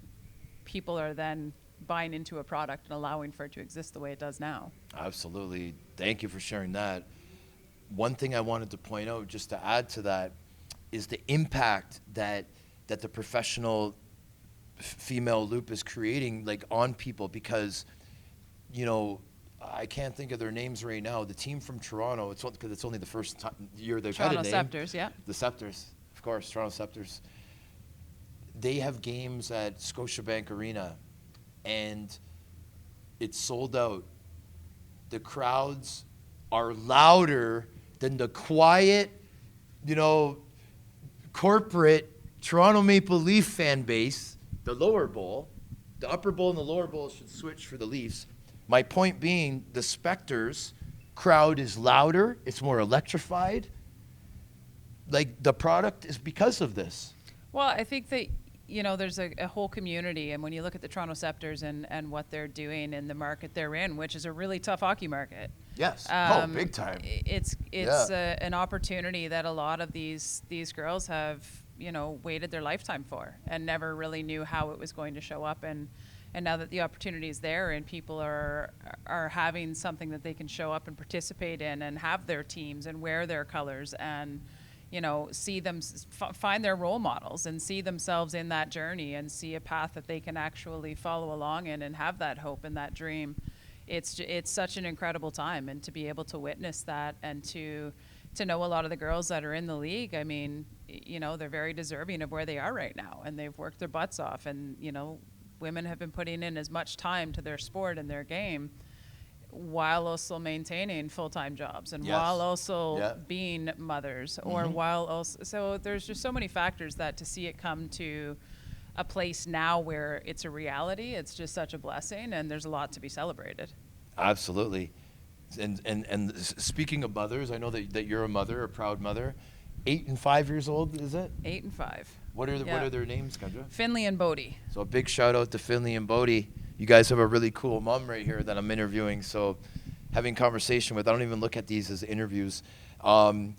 S7: people are then buying into a product and allowing for it to exist the way it does now.
S2: Absolutely. Thank you for sharing that. One thing I wanted to point out, just to add to that, is the impact that the professional female loop is creating, like, on people, because, I can't think of their names right now. The team from Toronto, because it's only the first year they've
S7: Toronto
S2: had a name.
S7: Scepters, yeah.
S2: The Scepters, of course, Toronto Scepters. They have games at Scotiabank Arena, and it's sold out. The crowds are louder than the quiet, corporate Toronto Maple Leaf fan base, the lower bowl, the upper bowl and the lower bowl should switch for the Leafs. My point being, the Spectres crowd is louder, it's more electrified. Like, the product is because of this.
S7: Well, I think that, there's a whole community, and when you look at the Toronto Scepters and what they're doing in the market they're in, which is a really tough hockey market.
S2: Yes. Big time.
S7: It's an opportunity that a lot of these girls have, waited their lifetime for and never really knew how it was going to show up. And now that the opportunity is there and people are having something that they can show up and participate in and have their teams and wear their colors and, see them find their role models and see themselves in that journey and see a path that they can actually follow along in and have that hope and that dream. It's such an incredible time, and to be able to witness that and to know a lot of the girls that are in the league, I mean, they're very deserving of where they are right now, and they've worked their butts off, and, women have been putting in as much time to their sport and their game while also maintaining full-time jobs and while also being mothers or while also, so there's just so many factors that to see it come to a place now where it's a reality, it's just such a blessing, and there's a lot to be celebrated.
S2: Absolutely. And speaking of mothers, I know that you're a mother, a proud mother. 8 and 5 years old, is it?
S7: 8 and 5.
S2: What are their names, Kendra?
S7: Finley and Bodie.
S2: So a big shout out to Finley and Bodie. You guys have a really cool mom right here that I'm interviewing. So having conversation with, I don't even look at these as interviews. I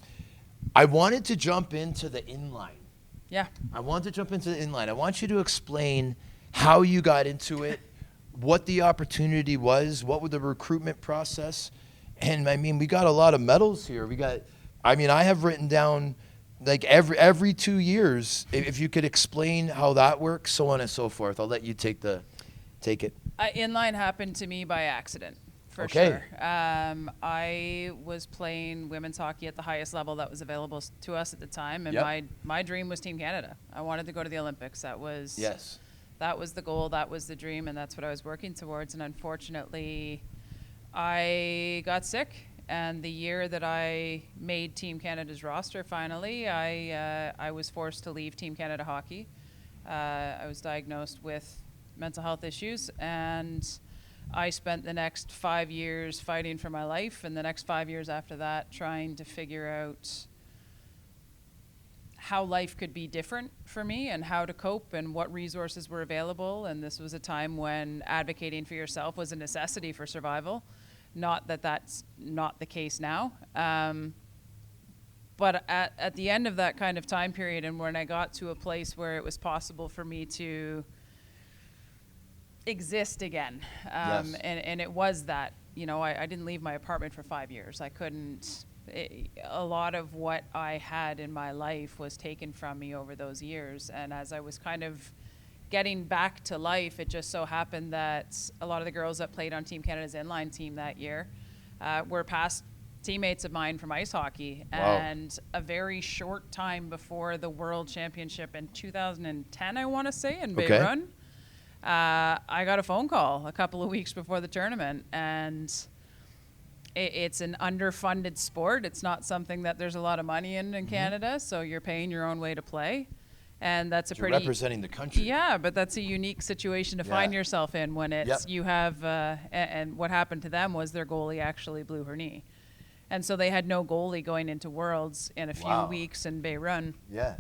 S2: wanted to jump into the inline.
S7: Yeah.
S2: I want you to explain how you got into it, what the opportunity was, what was the recruitment process. And I mean, we got a lot of medals here. I have written down like every 2 years, if you could explain how that works, so on and so forth. I'll let you take it.
S7: Inline happened to me by accident. For
S2: Okay.
S7: sure. I was playing women's hockey at the highest level that was available to us at the time, and my dream was Team Canada. I wanted to go to the Olympics. That was the goal, that was the dream, and that's what I was working towards. And unfortunately, I got sick, and the year that I made Team Canada's roster, finally, I was forced to leave Team Canada hockey. I was diagnosed with mental health issues, and I spent the next 5 years fighting for my life, and the next 5 years after that trying to figure out how life could be different for me and how to cope and what resources were available. And this was a time when advocating for yourself was a necessity for survival. Not that that's not the case now. But at the end of that kind of time period, and when I got to a place where it was possible for me to exist again. And it was that, I didn't leave my apartment for 5 years. I couldn't, a lot of what I had in my life was taken from me over those years. And as I was kind of getting back to life, it just so happened that a lot of the girls that played on Team Canada's inline team that year were past teammates of mine from ice hockey.
S2: Wow.
S7: And a very short time before the World Championship in 2010, I want to say, in Beirut, I got a phone call a couple of weeks before the tournament, and it's an underfunded sport. It's not something that there's a lot of money in Canada, so you're paying your own way to play. And that's
S2: You're representing the country.
S7: Yeah, but that's a unique situation to find yourself in when it's you have and what happened to them was their goalie actually blew her knee. And so they had no goalie going into Worlds in a few weeks in Beirut.
S2: Yeah.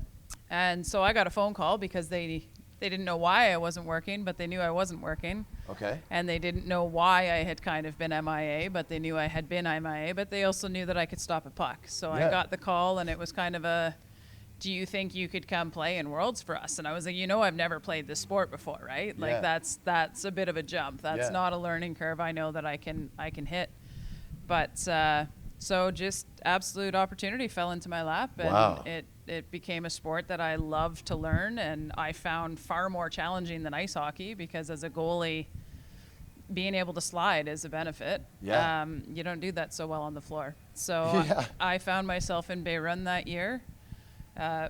S7: And so I got a phone call because they didn't know why I wasn't working, but they knew I wasn't working.
S2: Okay.
S7: And they didn't know why I had kind of been MIA, but they knew I had been MIA, but they also knew that I could stop a puck. So I got the call, and it was kind of do you think you could come play in Worlds for us? And I was like, I've never played this sport before, right? Like that's a bit of a jump. That's not a learning curve. I know that I can hit. But so just absolute opportunity fell into my lap, and it became a sport that I love to learn, and I found far more challenging than ice hockey, because as a goalie, being able to slide is a benefit.
S2: Yeah.
S7: You don't do that so well on the floor. So I found myself in Beirut that year,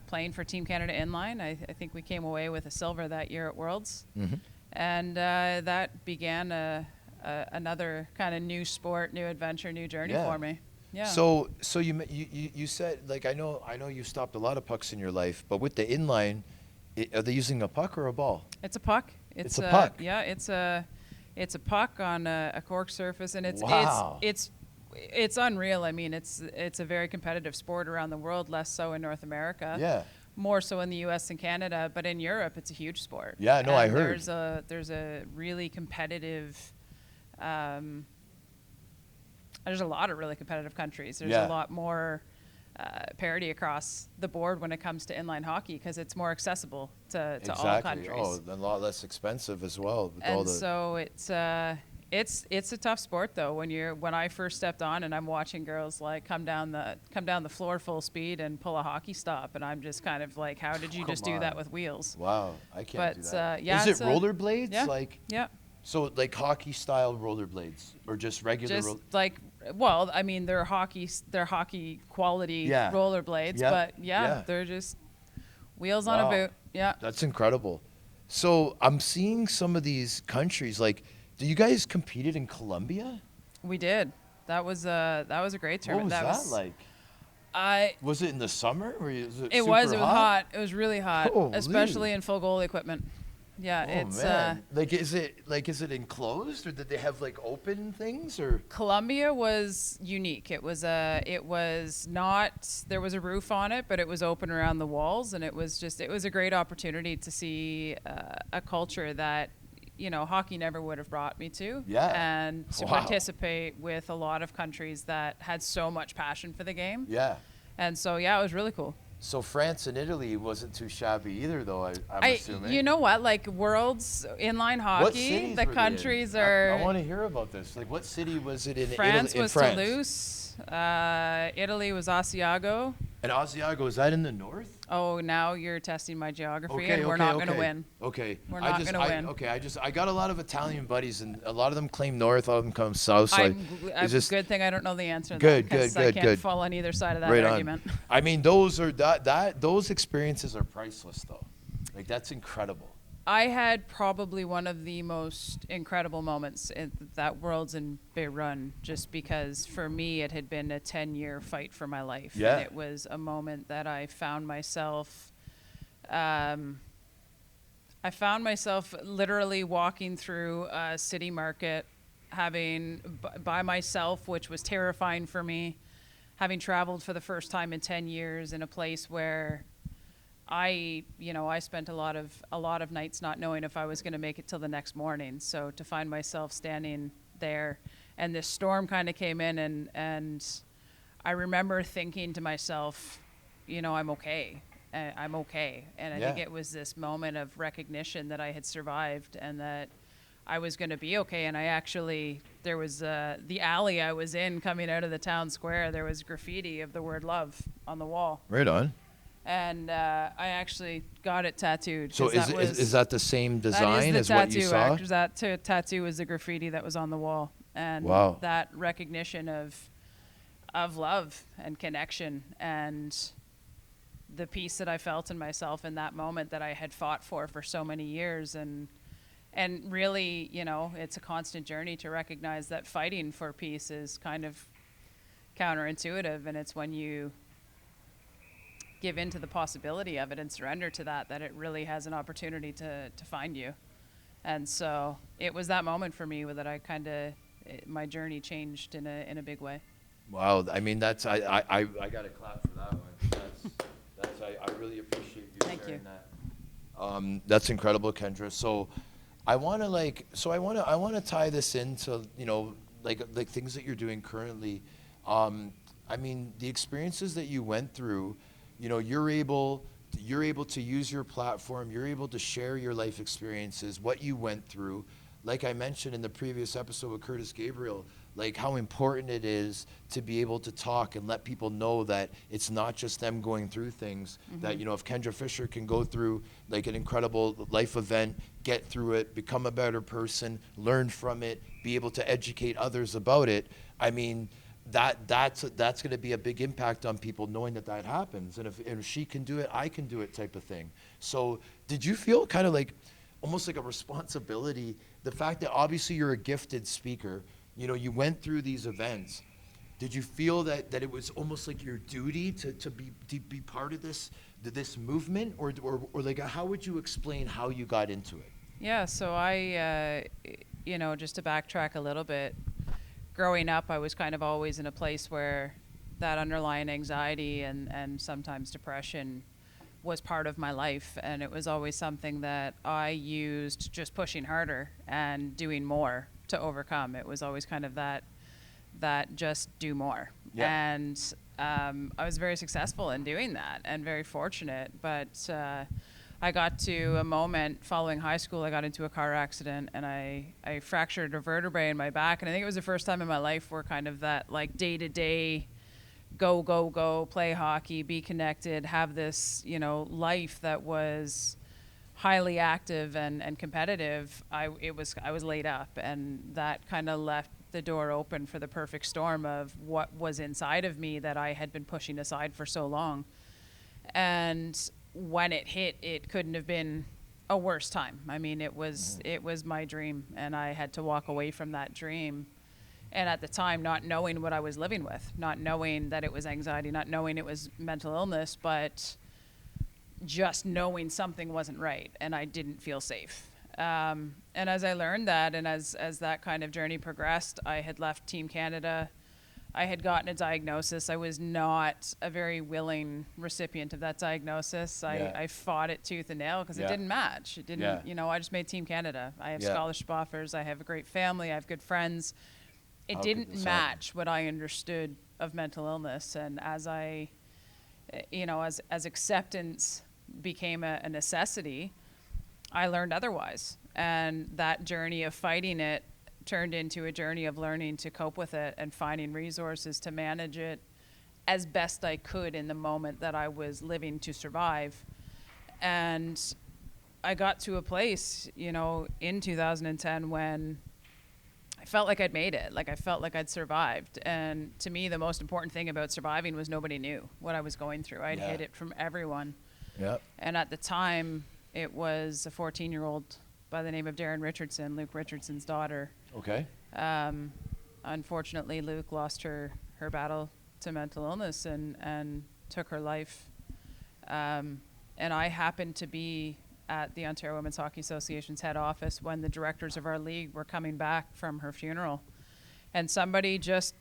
S7: playing for Team Canada inline. I think we came away with a silver that year at Worlds. Mm-hmm. And that began another kind of new sport, new adventure, new journey for me. Yeah.
S2: So you said, like, I know you stopped a lot of pucks in your life, but with the inline, Are they using a puck or a ball?
S7: It's a puck.
S2: It's a puck.
S7: Yeah, it's a puck on a cork surface, and
S2: Wow.
S7: it's unreal. I mean, it's a very competitive sport around the world, less so in North America.
S2: Yeah.
S7: More so in the U.S. and Canada, but in Europe, it's a huge sport.
S2: Yeah, no, I
S7: And
S2: heard.
S7: There's a really competitive. There's a lot of really competitive countries. There's
S2: Yeah.
S7: a lot more parity across the board when it comes to inline hockey because it's more accessible to all countries.
S2: Oh, a lot less expensive as well. With all
S7: And
S2: the,
S7: so it's a tough sport though when I first stepped on and I'm watching girls like come down the floor full speed and pull a hockey stop, and I'm just kind of like, how did you just do that
S2: on.
S7: with wheels?
S2: wow, I can't do
S7: But,
S2: that.
S7: yeah,
S2: Is
S7: it's
S2: it
S7: a-
S2: rollerblades?
S7: Yeah.
S2: Like,
S7: Yeah.
S2: so like hockey style rollerblades or just regular?
S7: Just like, well, I mean, they're hockey quality
S2: Yeah.
S7: rollerblades,
S2: Yeah.
S7: but
S2: Yeah.
S7: they're just wheels on
S2: Wow.
S7: a boot. Yeah.
S2: That's incredible. So I'm seeing some of these countries. Like, do you guys competed in Colombia?
S7: We did. That was a great
S2: What
S7: tournament.
S2: was that like? Was it in the summer? Or was it
S7: It
S2: super
S7: was hot. It was really hot,
S2: Holy.
S7: especially in full goal equipment. Yeah,
S2: Oh
S7: it's
S2: man! Is it enclosed or did they have like open things or?
S7: Colombia was unique. It was not, there was a roof on it, but it was open around the walls, and it was a great opportunity to see a culture that, hockey never would have brought me to.
S2: Yeah.
S7: And to
S2: Wow.
S7: participate with a lot of countries that had so much passion for the game.
S2: Yeah.
S7: And so, yeah, it was really cool.
S2: So France and Italy wasn't too shabby either, though. I'm assuming.
S7: You know what? Like Worlds Inline
S2: What
S7: Hockey,
S2: cities
S7: the
S2: were they in?
S7: countries are.
S2: I want to hear about this. Like, what city was it in?
S7: France
S2: Italy,
S7: was
S2: in France?
S7: Toulouse. Italy was Asiago.
S2: And Asiago, is that in the north?
S7: Oh, now you're testing my geography, and we're not going to win.
S2: Okay.
S7: We're not gonna win.
S2: Okay, I got a lot of Italian buddies, and a lot of them claim north, a lot of them come south. So it's just
S7: good thing I don't know the answer to
S2: Good,
S7: that, 'cause
S2: good,
S7: I can't
S2: good.
S7: fall on either side of that
S2: right
S7: argument.
S2: on. I mean, those experiences are priceless, though. Like, that's incredible.
S7: I had probably one of the most incredible moments in that Worlds in Beirut, just because for me it had been a 10-year fight for my life.
S2: Yeah.
S7: And it was a moment that I found myself literally walking through a city market, by myself, which was terrifying for me, having traveled for the first time in 10 years in a place where I spent a lot of nights not knowing if I was going to make it till the next morning. So to find myself standing there, and this storm kind of came in, and I remember thinking to myself, I'm okay. I'm okay. And I think
S2: Yeah.
S7: it was this moment of recognition that I had survived and that I was going to be okay. And there was the alley I was in coming out of the town square, there was graffiti of the word love on the wall.
S2: Right on.
S7: And I actually got it tattooed.
S2: So
S7: 'cause
S2: is that the same design
S7: that is
S2: as
S7: the
S2: what you
S7: tattoo,
S2: saw?
S7: actually. That tattoo was the graffiti that was on the wall. And
S2: Wow.
S7: that recognition of love and connection and the peace that I felt in myself in that moment that I had fought for so many years. And really, it's a constant journey to recognize that fighting for peace is kind of counterintuitive, and it's when you give in to the possibility of it and surrender to that it really has an opportunity to find you. And so it was that moment for me that my journey changed in a big way.
S2: Wow, I mean I got to clap for that one. I really appreciate you
S7: Thank
S2: sharing
S7: you.
S2: that. That's incredible, Kendra. So I want to tie this into like things that you're doing currently. I mean, the experiences that you went through, you're able to use your platform, you're able to share your life experiences, what you went through. Like I mentioned in the previous episode with Kurtis Gabriel, like how important it is to be able to talk and let people know that it's not just them going through things.
S7: Mm-hmm.
S2: That, if Kendra Fisher can go through like an incredible life event, get through it, become a better person, learn from it, be able to educate others about it, I mean, that's going to be a big impact on people knowing that happens. And if she can do it, I can do it type of thing. So did you feel kind of like almost like a responsibility, the fact that obviously you're a gifted speaker, you went through these events. did you feel that it was almost like your duty to be part of this movement, or like how would you explain how you got into it?
S7: Yeah, so I, just to backtrack a little bit, growing up, I was kind of always in a place where that underlying anxiety and sometimes depression was part of my life, and it was always something that I used just pushing harder and doing more to overcome. It was always kind of that just do more.
S2: Yeah.
S7: And I was very successful in doing that and very fortunate, but I got to a moment following high school, I got into a car accident and I fractured a vertebrae in my back, and I think it was the first time in my life where kind of that like day-to-day go, play hockey, be connected, have this, life that was highly active and competitive. I was laid up, and that kind of left the door open for the perfect storm of what was inside of me that I had been pushing aside for so long. And when it hit, it couldn't have been a worse time. I mean, it was my dream, and I had to walk away from that dream. And at the time, not knowing what I was living with, not knowing that it was anxiety, not knowing it was mental illness, but just knowing something wasn't right, and I didn't feel safe. And as I learned that, and as that kind of journey progressed, I had left Team Canada. I had gotten a diagnosis. I was not a very willing recipient of that diagnosis. I fought it tooth and nail because it didn't match. It didn't, I just made Team Canada. I have scholarship offers. I have a great family. I have good friends. It didn't match what I understood of mental illness. And as I, as acceptance became a necessity, I learned otherwise. And that journey of fighting it turned into a journey of learning to cope with it and finding resources to manage it as best I could in the moment that I was living to survive. And I got to a place, in 2010 when I felt like I'd made it. Like I felt like I'd survived. And to me, the most important thing about surviving was nobody knew what I was going through. I'd hid it from everyone.
S2: Yep.
S7: And at the time, it was a 14-year-old by the name of Darren Richardson, Luke Richardson's daughter.
S2: Okay.
S7: Unfortunately, Luke lost her battle to mental illness and took her life. And I happened to be at the Ontario Women's Hockey Association's head office when the directors of our league were coming back from her funeral. And somebody just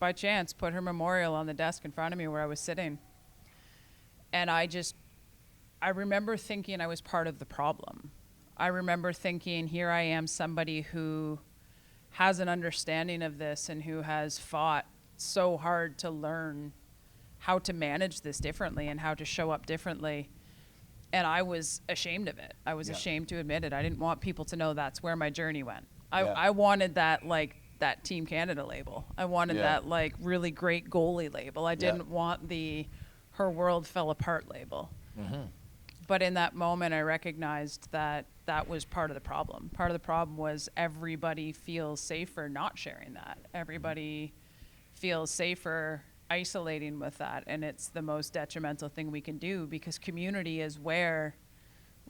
S7: by chance put her memorial on the desk in front of me where I was sitting. And I remember thinking I was part of the problem. I remember thinking, here I am, somebody who has an understanding of this and who has fought so hard to learn how to manage this differently and how to show up differently. And I was ashamed of it. I was ashamed to admit it. I didn't want people to know that's where my journey went. I wanted that Team Canada label. I wanted that really great goalie label. I didn't want the her world fell apart label. Mm-hmm. But in that moment, I recognized that was part of the problem. Part of the problem was everybody feels safer not sharing that. Everybody feels safer isolating with that, and it's the most detrimental thing we can do, because community is where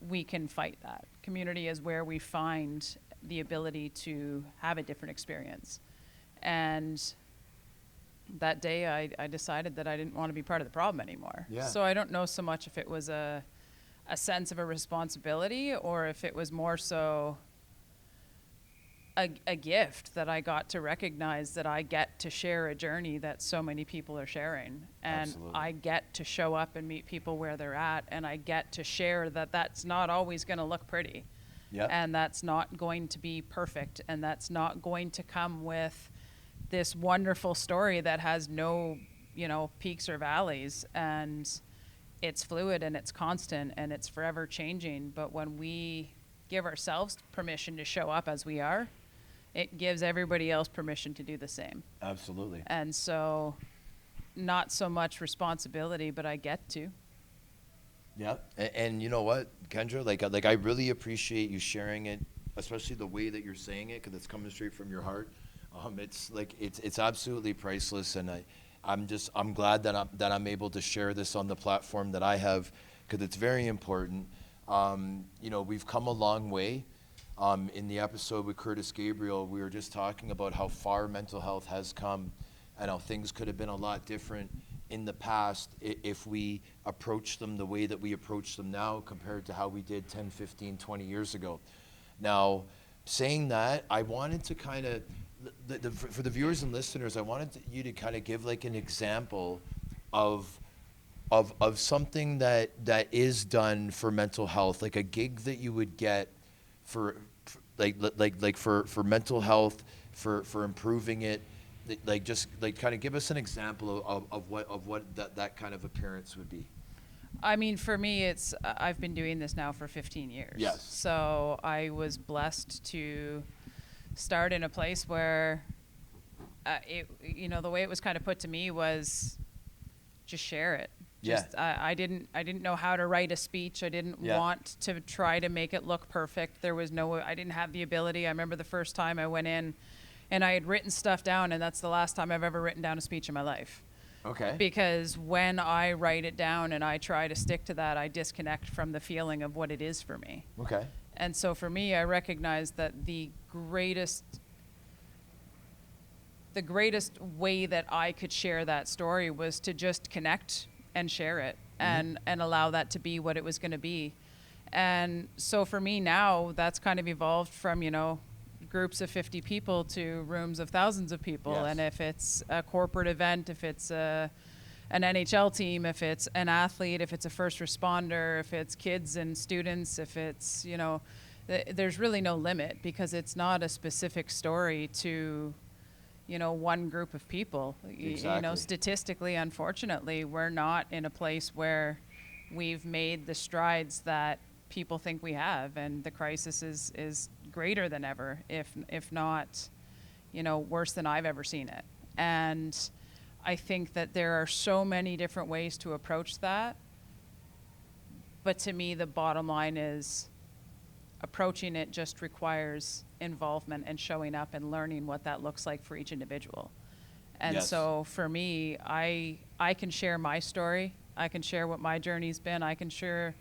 S7: we can fight that. Community is where we find the ability to have a different experience. And that day I decided that I didn't want to be part of the problem anymore. Yeah. So I don't know so much if it was a sense of a responsibility or if it was more so a gift that I got to recognize that I get to share a journey that so many people are sharing. And absolutely. I get to show up and meet people where they're at, and I get to share that that's not always going to look pretty. Yep. And that's not going to be perfect, and that's not going to come with this wonderful story that has no, peaks or valleys. And it's fluid and it's constant and it's forever changing. But when we give ourselves permission to show up as we are, it gives everybody else permission to do the same.
S2: Absolutely.
S7: And so not so much responsibility, but I get to.
S2: Yeah. And you know what, Kendra, like I really appreciate you sharing it, especially the way that you're saying it, because it's coming straight from your heart. It's absolutely priceless, and I'm glad that I'm able to share this on the platform that I have, because it's very important. We've come a long way. In the episode with Kurtis Gabriel, we were just talking about how far mental health has come and how things could have been a lot different in the past if we approached them the way that we approach them now compared to how we did 10, 15, 20 years ago. Now, saying that, I wanted to kind of, for the viewers and listeners, I wanted you to kind of give like an example of something that is done for mental health, like a gig that you would get for mental health, for improving it, like just like kind of give us an example of what that kind of appearance would be.
S7: I mean, for me, it's I've been doing this now for 15 years.
S2: Yes.
S7: So I was blessed to start in a place where, the way it was kind of put to me was just share it.
S2: Yeah.
S7: I didn't know how to write a speech. I didn't want to try to make it look perfect. I didn't have the ability. I remember the first time I went in and I had written stuff down, and that's the last time I've ever written down a speech in my life.
S2: Okay.
S7: Because when I write it down and I try to stick to that, I disconnect from the feeling of what it is for me.
S2: Okay.
S7: And so for me, I recognize that the greatest way that I could share that story was to just connect and share it and allow that to be what it was going to be. And so for me now, that's kind of evolved from, groups of 50 people to rooms of thousands of people.
S2: Yes.
S7: And if it's a corporate event, if it's an NHL team, if it's an athlete, if it's a first responder, if it's kids and students, if it's, there's really no limit, because it's not a specific story to, one group of people.
S2: Exactly.
S7: Statistically, unfortunately, we're not in a place where we've made the strides that people think we have, and the crisis is greater than ever, if not, worse than I've ever seen it. And I think that there are so many different ways to approach that. But to me, the bottom line is approaching it just requires involvement and showing up and learning what that looks like for each individual. And
S2: Yes.
S7: so for me, I can share my story. I can share what my journey's been. I can share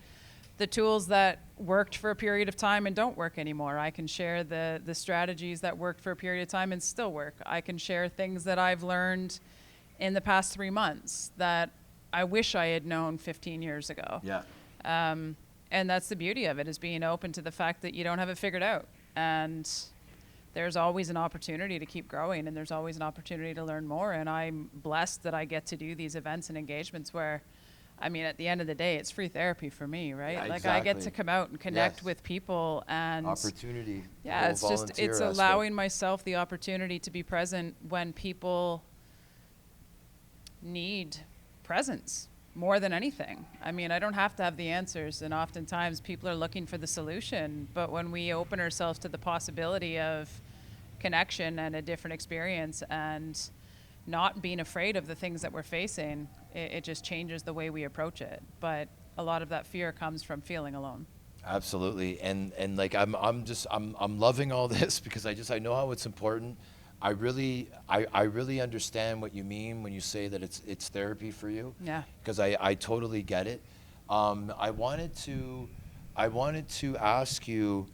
S7: the tools that worked for a period of time and don't work anymore. I can share the strategies that worked for a period of time and still work. I can share things that I've learned in the past 3 months that I wish I had known 15 years ago.
S2: Yeah.
S7: And that's the beauty of it, is being open to the fact that you don't have it figured out. And there's always an opportunity to keep growing, and there's always an opportunity to learn more. And I'm blessed that I get to do these events and engagements where, at the end of the day, it's free therapy for me, right?
S2: Yeah,
S7: Like, I get
S2: exactly.
S7: to come out and connect
S2: Yes.
S7: with people, and
S2: Opportunity.
S7: yeah,
S2: Little
S7: it's just,
S2: volunteer
S7: it's
S2: aspect.
S7: allowing myself the opportunity to be present when people need presence more than anything. I don't have to have the answers, and oftentimes people are looking for the solution. But when we open ourselves to the possibility of connection and a different experience, and not being afraid of the things that we're facing, it just changes the way we approach it. But a lot of that fear comes from feeling alone.
S2: Absolutely, and like I'm loving all this because I know how it's important. I really understand what you mean when you say that it's therapy for you.
S7: Yeah.
S2: Because I totally get it. I wanted to ask you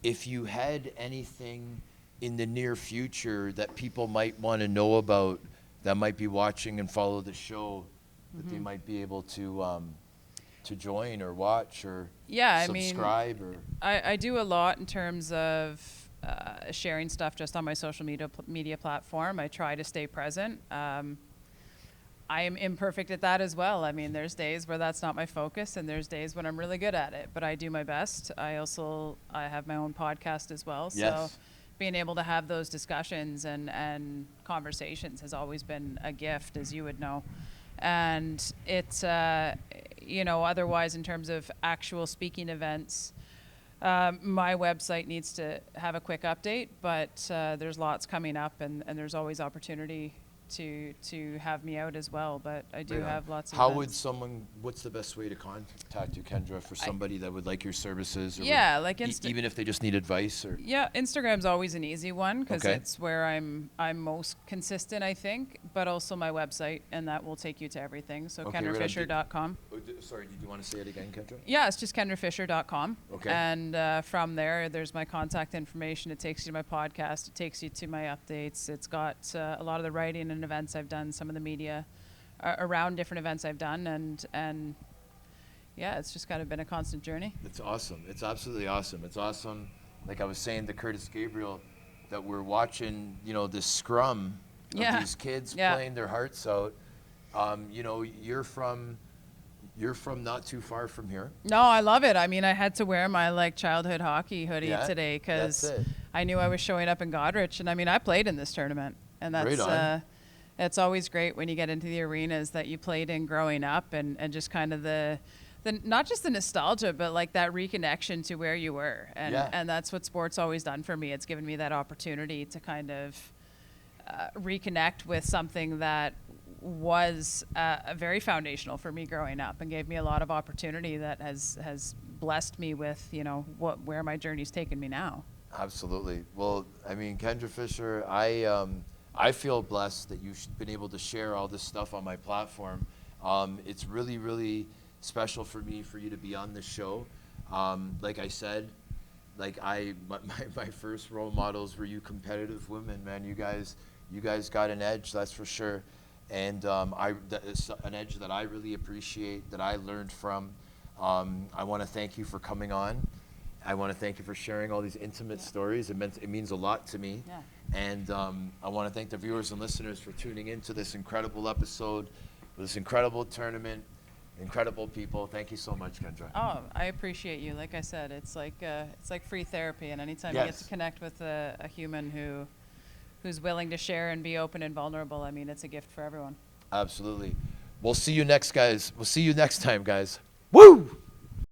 S2: if you had anything in the near future that people might want to know about, that might be watching and follow the show, that they might be able to join or watch or subscribe or.
S7: I do a lot in terms of sharing stuff just on my social media platform. I try to stay present. I am imperfect at that as well. There's days where that's not my focus, and there's days when I'm really good at it, but I do my best. I have my own podcast as well.
S2: Yes.
S7: So being able to have those discussions and conversations has always been a gift, as you would know. And it's, otherwise in terms of actual speaking events, my website needs to have a quick update, but there's lots coming up, and there's always opportunity to have me out as well. But I do have lots of events.
S2: What's the best way to contact you, Kendra, for somebody that would like your services? Or
S7: Yeah,
S2: would-
S7: like
S2: even if they just need advice or.
S7: Yeah, Instagram's always an easy one because
S2: Okay.
S7: it's where I'm most consistent, I think, but also my website, and that will take you to everything. So
S2: Okay, right on.
S7: KendraFisher.com.
S2: Sorry, did you want to say it again, Kendra?
S7: Yeah, it's just KendraFisher.com.
S2: Okay.
S7: And from there, there's my contact information. It takes you to my podcast. It takes you to my updates. It's got a lot of the writing and different events I've done, some of the media around different events I've done, and yeah, it's just kind of been a constant journey.
S2: It's awesome. It's absolutely awesome. It's awesome. Like I was saying to Kurtis Gabriel, that we're watching, you know, this scrum of these kids playing their hearts out. You know, you're from not too far from here.
S7: No, I love it. I mean, I had to wear my like childhood hockey hoodie today because I knew I was showing up in Goderich, and I mean, I played in this tournament, and that's it's always great when you get into the arenas that you played in growing up, and just kind of the not just the nostalgia, but like that reconnection to where you were, and that's what sport's always done for me. It's given me that opportunity to kind of reconnect with something that was very foundational for me growing up, and gave me a lot of opportunity that has blessed me with, you know, where my journey's taken me now.
S2: Absolutely. Well, I mean, Kendra Fisher, I feel blessed that you've been able to share all this stuff on my platform. It's really, really special for me for you to be on this show. Like I said, like my first role models were you competitive women, man. You guys got an edge, that's for sure. And that is an edge that I really appreciate, that I learned from. I want to thank you for coming on. I want to thank you for sharing all these intimate stories. It means a lot to me.
S7: Yeah.
S2: And I want to thank the viewers and listeners for tuning into this incredible episode, this incredible tournament, incredible people. Thank you so much, Kendra.
S7: Oh, I appreciate you. Like I said, it's like free therapy, and anytime you get to connect with a human who's willing to share and be open and vulnerable, I mean, it's a gift for everyone.
S2: Absolutely. We'll see you next time, guys. Woo!